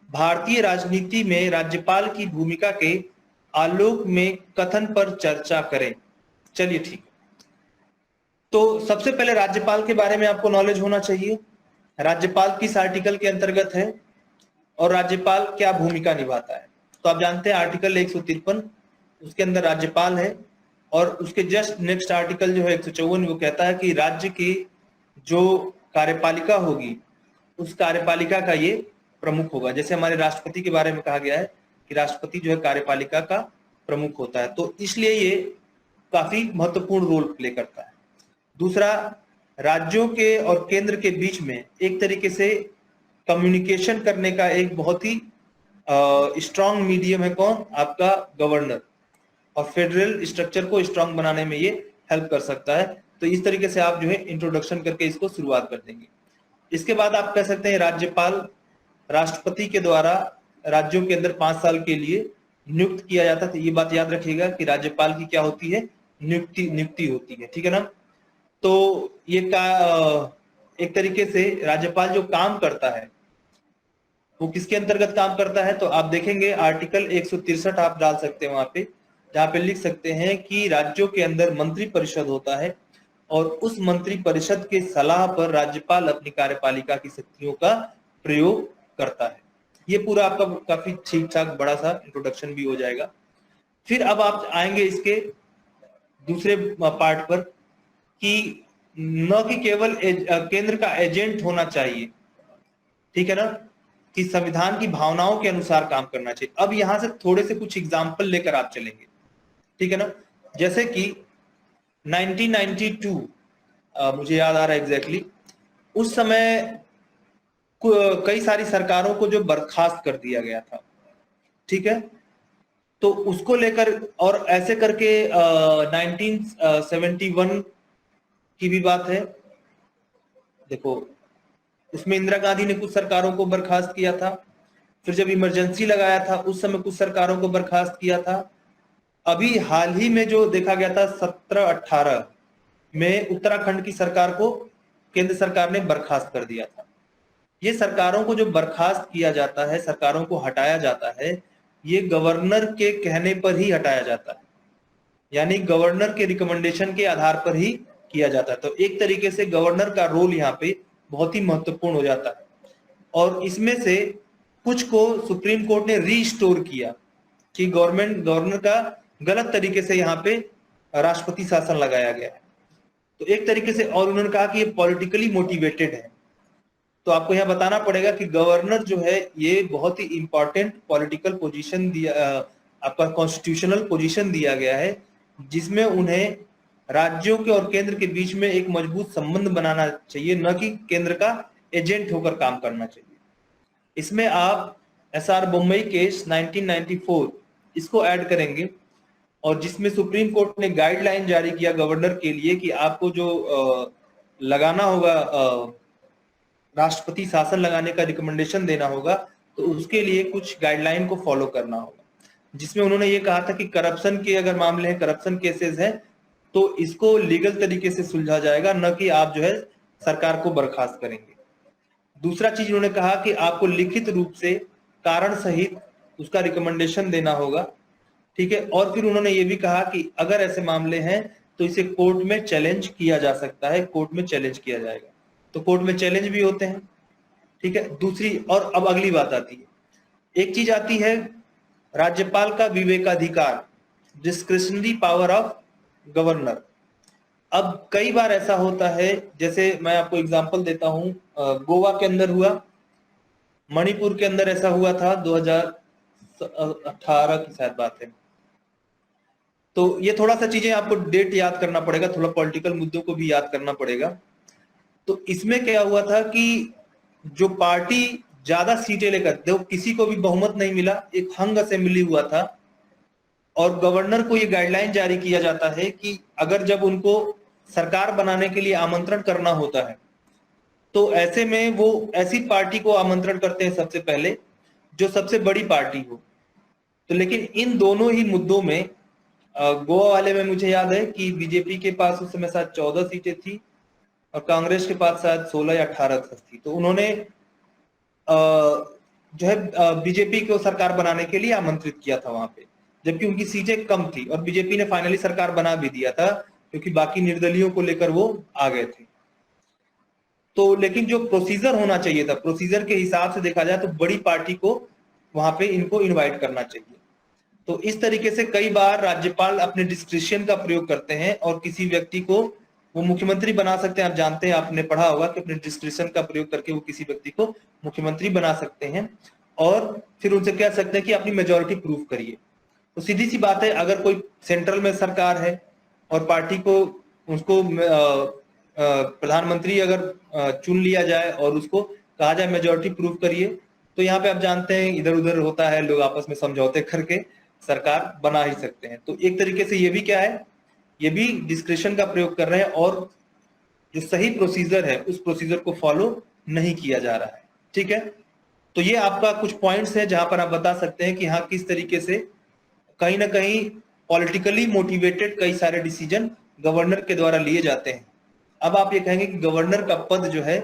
Speaker 1: भारतीय राजनीति में राज्यपाल की भूमिका के आलोक में कथन पर चर्चा करें। चलिए ठीक है, तो सबसे पहले राज्यपाल के बारे में आपको नॉलेज होना चाहिए। राज्यपाल किस आर्टिकल के अंतर्गत है? और राज्यपाल क्या भूमिका निभाता है। तो आप जानते हैं आर्टिकल 153 उसके अंदर राज्यपाल है, और उसके जस्ट नेक्स्ट आर्टिकल जो है 154 वो कहता है कि राज्य की जो कार्यपालिका होगी उस कार्यपालिका का ये प्रमुख होगा। जैसे हमारे राष्ट्रपति के बारे में कहा गया है कि राष्ट्रपति जो है कार्यपालिका का प्रमुख होता है, तो इसलिए ये काफी महत्वपूर्ण रोल प्ले करता है। दूसरा, राज्यों के और केंद्र के बीच में एक तरीके से कम्युनिकेशन करने का एक बहुत ही स्ट्रांग मीडियम है कौन? आपका गवर्नर, और फेडरल स्ट्रक्चर को स्ट्रांग बनाने में ये हेल्प कर सकता है। तो इस तरीके से आप जो है इंट्रोडक्शन करके इसको शुरुआत कर देंगे। इसके बाद आप कह सकते हैं राज्यपाल राष्ट्रपति के द्वारा राज्यों के अंदर 5 साल के लिए नियुक्त किया जाता है। तो ये बात याद रखिएगा कि राज्यपाल की क्या होती है? नियुक्ति होती है, ठीक है ना। तो ये एक तरीके से राज्यपाल जो काम करता है वो किसके अंतर्गत काम करता है? तो आप देखेंगे आर्टिकल 163 आप डाल सकते हैं वहां पे, जहां पे लिख सकते हैं कि राज्यों के अंदर मंत्री परिषद होता है और उस मंत्री परिषद के सलाह पर राज्यपाल अपनी कार्यपालिका की शक्तियों का प्रयोग करता है। ये पूरा आपका काफी ठीक ठाक बड़ा सा इंट्रोडक्शन भी हो जाएगा। फिर अब आप आएंगे इसके दूसरे पार्ट पर कि न कि केवल केंद्र का एजेंट होना चाहिए, ठीक है ना, कि संविधान की भावनाओं के अनुसार काम करना चाहिए। अब यहां से थोड़े से कुछ एग्जाम्पल लेकर आप चलेंगे, ठीक है ना। जैसे कि 1992 मुझे याद आ रहा है एग्जैक्टली, उस समय कई सारी सरकारों को जो बर्खास्त कर दिया गया था, ठीक है। तो उसको लेकर और ऐसे करके 1971 की भी बात है। देखो उसमें इंदिरा गांधी ने कुछ सरकारों को बर्खास्त किया था, फिर जब इमरजेंसी लगाया था उस समय कुछ सरकारों को बर्खास्त किया था। अभी हाल ही में जो देखा गया था 17-18 में उत्तराखंड की सरकार को केंद्र सरकार ने बर्खास्त कर दिया था। ये सरकारों को जो बर्खास्त किया जाता है, सरकारों को हटाया जाता है, ये गवर्नर के कहने पर ही हटाया जाता है, यानी गवर्नर के रिकमेंडेशन के आधार पर ही किया जाता है। तो एक तरीके से गवर्नर का रोल यहाँ पे बहुत ही महत्वपूर्ण हो जाता है। और इसमें से कुछ को सुप्रीम कोर्ट ने रीस्टोर किया कि गवर्नर का गलत तरीके से यहाँ पे राष्ट्रपति शासन लगाया गया है। तो एक तरीके से, और उन्होंने कहा कि ये पॉलिटिकली मोटिवेटेड है। तो आपको यहाँ बताना पड़ेगा कि गवर्नर जो है ये बहुत ही इंपॉर्टेंट पॉलिटिकल पोजीशन दिया, आपका कॉन्स्टिट्यूशनल पोजीशन दिया गया है, जिसमें उन्हें राज्यों के और केंद्र के बीच में एक मजबूत संबंध बनाना चाहिए, न कि केंद्र का एजेंट होकर काम करना चाहिए। इसमें आप SR बोम्मई केस 1994 इसको ऐड करेंगे, और जिसमें सुप्रीम कोर्ट ने गाइडलाइन जारी किया गवर्नर के लिए कि आपको जो लगाना होगा, राष्ट्रपति शासन लगाने का रिकमेंडेशन देना होगा, तो उसके लिए कुछ गाइडलाइन को फॉलो करना होगा। जिसमें उन्होंने ये कहा था कि करप्शन के अगर मामले हैं, करप्शन केसेस हैं, तो इसको लीगल तरीके से सुलझा जाएगा, न कि आप जो है सरकार को बर्खास्त करेंगे। दूसरा चीज उन्होंने कहा कि आपको लिखित रूप से कारण सहित उसका रिकमेंडेशन देना होगा, ठीक है। और फिर उन्होंने ये भी कहा कि अगर ऐसे मामले हैं तो इसे कोर्ट में चैलेंज किया जा सकता है, कोर्ट में चैलेंज किया जाएगा। तो कोर्ट में चैलेंज भी होते हैं, ठीक है। दूसरी, और अब अगली बात आती है, एक चीज आती है राज्यपाल का विवेकाधिकार, डिस्क्रिशनरी पावर ऑफ गवर्नर। अब कई बार ऐसा होता है, जैसे मैं आपको एग्जांपल देता हूं, गोवा के अंदर हुआ, मणिपुर के अंदर ऐसा हुआ था 2018 की शायद बात है। तो ये थोड़ा सा चीजें आपको डेट याद करना पड़ेगा, थोड़ा पॉलिटिकल मुद्दों को भी याद करना पड़ेगा। तो इसमें क्या हुआ था कि जो पार्टी ज्यादा सीटें लेकर, देखो किसी को भी बहुमत नहीं मिला, एक हंग असेंबली हुआ था, और गवर्नर को ये गाइडलाइन जारी किया जाता है कि अगर जब उनको सरकार बनाने के लिए आमंत्रण करना होता है, तो ऐसे में वो ऐसी पार्टी को आमंत्रण करते हैं सबसे पहले जो सबसे बड़ी पार्टी हो। तो लेकिन इन दोनों ही मुद्दों में, गोवा वाले में मुझे याद है कि बीजेपी के पास उस समय शायद 14 सीटें थी और कांग्रेस के पास शायद 16 या 18 थी। तो उन्होंने जो है बीजेपी को सरकार बनाने के लिए आमंत्रित किया था वहां पे, जबकि उनकी सीटें कम थी, और बीजेपी ने फाइनली सरकार बना भी दिया था क्योंकि बाकी निर्दलीयों को लेकर वो आ गए थे। तो लेकिन जो प्रोसीजर होना चाहिए था, प्रोसीजर के हिसाब से देखा जाए तो बड़ी पार्टी को वहां पे इनको इनवाइट करना चाहिए। तो इस तरीके से कई बार राज्यपाल अपने डिस्क्रिशन का प्रयोग करते हैं और किसी व्यक्ति को वो मुख्यमंत्री बना सकते हैं। आप जानते हैं, आपने पढ़ा होगा कि अपने डिस्क्रिशन का प्रयोग करके वो किसी व्यक्ति को मुख्यमंत्री बना सकते हैं और फिर उनसे कह सकते हैं कि अपनी मेजोरिटी प्रूव करिए। तो सीधी सी बात है, अगर कोई सेंट्रल में सरकार है और पार्टी को उसको प्रधानमंत्री अगर चुन लिया जाए और उसको कहा जाए मेजोरिटी प्रूव करिए, तो यहाँ पे आप जानते हैं इधर उधर होता है, लोग आपस में समझौते करके सरकार बना ही सकते हैं। तो एक तरीके से ये भी क्या है, ये भी डिस्क्रिशन का प्रयोग कर रहे हैं और जो सही प्रोसीजर है उस प्रोसीजर को फॉलो नहीं किया जा रहा है। ठीक है, तो ये आपका कुछ पॉइंट्स है जहां पर आप बता सकते हैं कि हाँ किस तरीके से कहीं ना कहीं पॉलिटिकली मोटिवेटेड कई सारे डिसीजन गवर्नर के द्वारा लिए जाते हैं। अब आप ये कहेंगे कि गवर्नर का पद जो है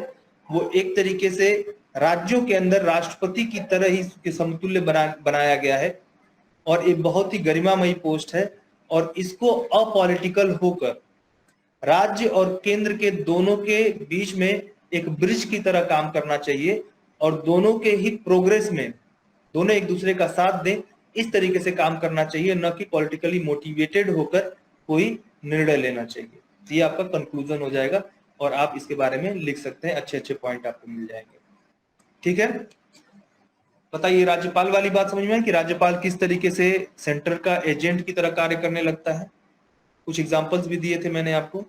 Speaker 1: वो एक तरीके से राज्यों के अंदर राष्ट्रपति की तरह ही इसके समतुल्य बनाया गया है और एक बहुत ही गरिमामयी पोस्ट है और इसको अपॉलिटिकल होकर राज्य और केंद्र के दोनों के बीच में एक ब्रिज की तरह काम करना चाहिए और दोनों के ही प्रोग्रेस में दोनों एक दूसरे का साथ दें, इस तरीके से काम करना चाहिए, न कि पॉलिटिकली मोटिवेटेड होकर कोई निर्णय लेना चाहिए। ये आपका कंक्लूजन हो जाएगा और आप इसके बारे में लिख सकते हैं, अच्छे अच्छे पॉइंट आपको मिल जाएंगे। ठीक है, बताइए राज्यपाल वाली बात समझ में है कि राज्यपाल किस तरीके से सेंटर का एजेंट की तरह कार्य करने लगता है। कुछ एग्जांपल्स भी दिए थे मैंने आपको।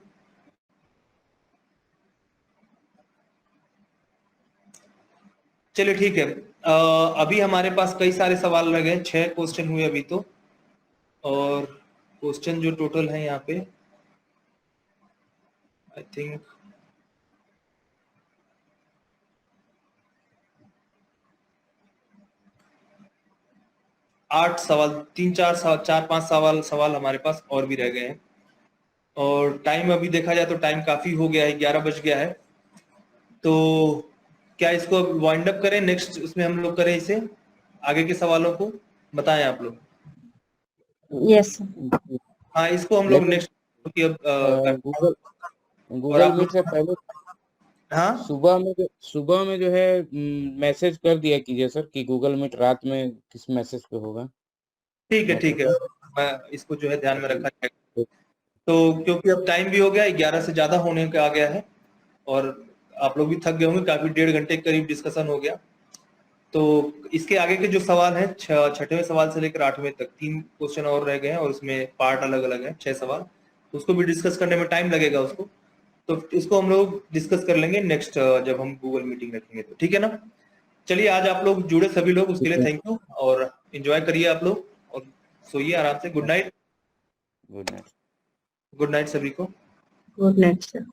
Speaker 1: चलिए ठीक है, अभी हमारे पास कई सारे सवाल रह गए, 6 क्वेश्चन हुए अभी तो, और क्वेश्चन जो टोटल है यहाँ पे आई थिंक 8 सवाल, 4-5 सवाल हमारे पास और भी रह गए हैं और टाइम अभी देखा जाए तो टाइम काफी हो गया है, 11 बज गया है। तो क्या इसको वाइंड अप करें, नेक्स्ट उसमें हम लोग करें इसे, आगे के सवालों को बताएं आप लोग।
Speaker 2: यस
Speaker 1: हाँ, इसको हम लोग नेक्स्ट
Speaker 3: गूगल मीट से पहले
Speaker 1: हाँ
Speaker 3: सुबह में जो है मैसेज कर दिया कीजिए सर कि गूगल मीट रात में किस मैसेज पे होगा।
Speaker 1: ठीक है, मैं इसको जो है ध्यान में रखा जाएगा। तो क्योंकि अब टाइम भी हो गया, 11 से ज्यादा होने का आ गया है और आप लोग भी थक गए होंगे, काफी 1.5 घंटे के करीब डिस्कशन हो गया। तो इसके आगे के जो सवाल हैं 6वें सवाल से लेकर 8वें तक 3 क्वेश्चन और रह गए हैं और उसमें पार्ट अलग अलग है, 6 सवाल, तो उसको भी डिस्कस करने में टाइम लगेगा उसको, तो इसको हम लोग डिस्कस कर लेंगे नेक्स्ट जब हम गूगल मीटिंग रखेंगे तो। ठीक है ना, चलिए आज आप लोग जुड़े सभी लोग उसके लिए थैंक यू और एंजॉय करिए आप लोग और सोइए आराम से। Good night.
Speaker 3: Good night.
Speaker 1: Good night सभी को।
Speaker 2: Good night sir.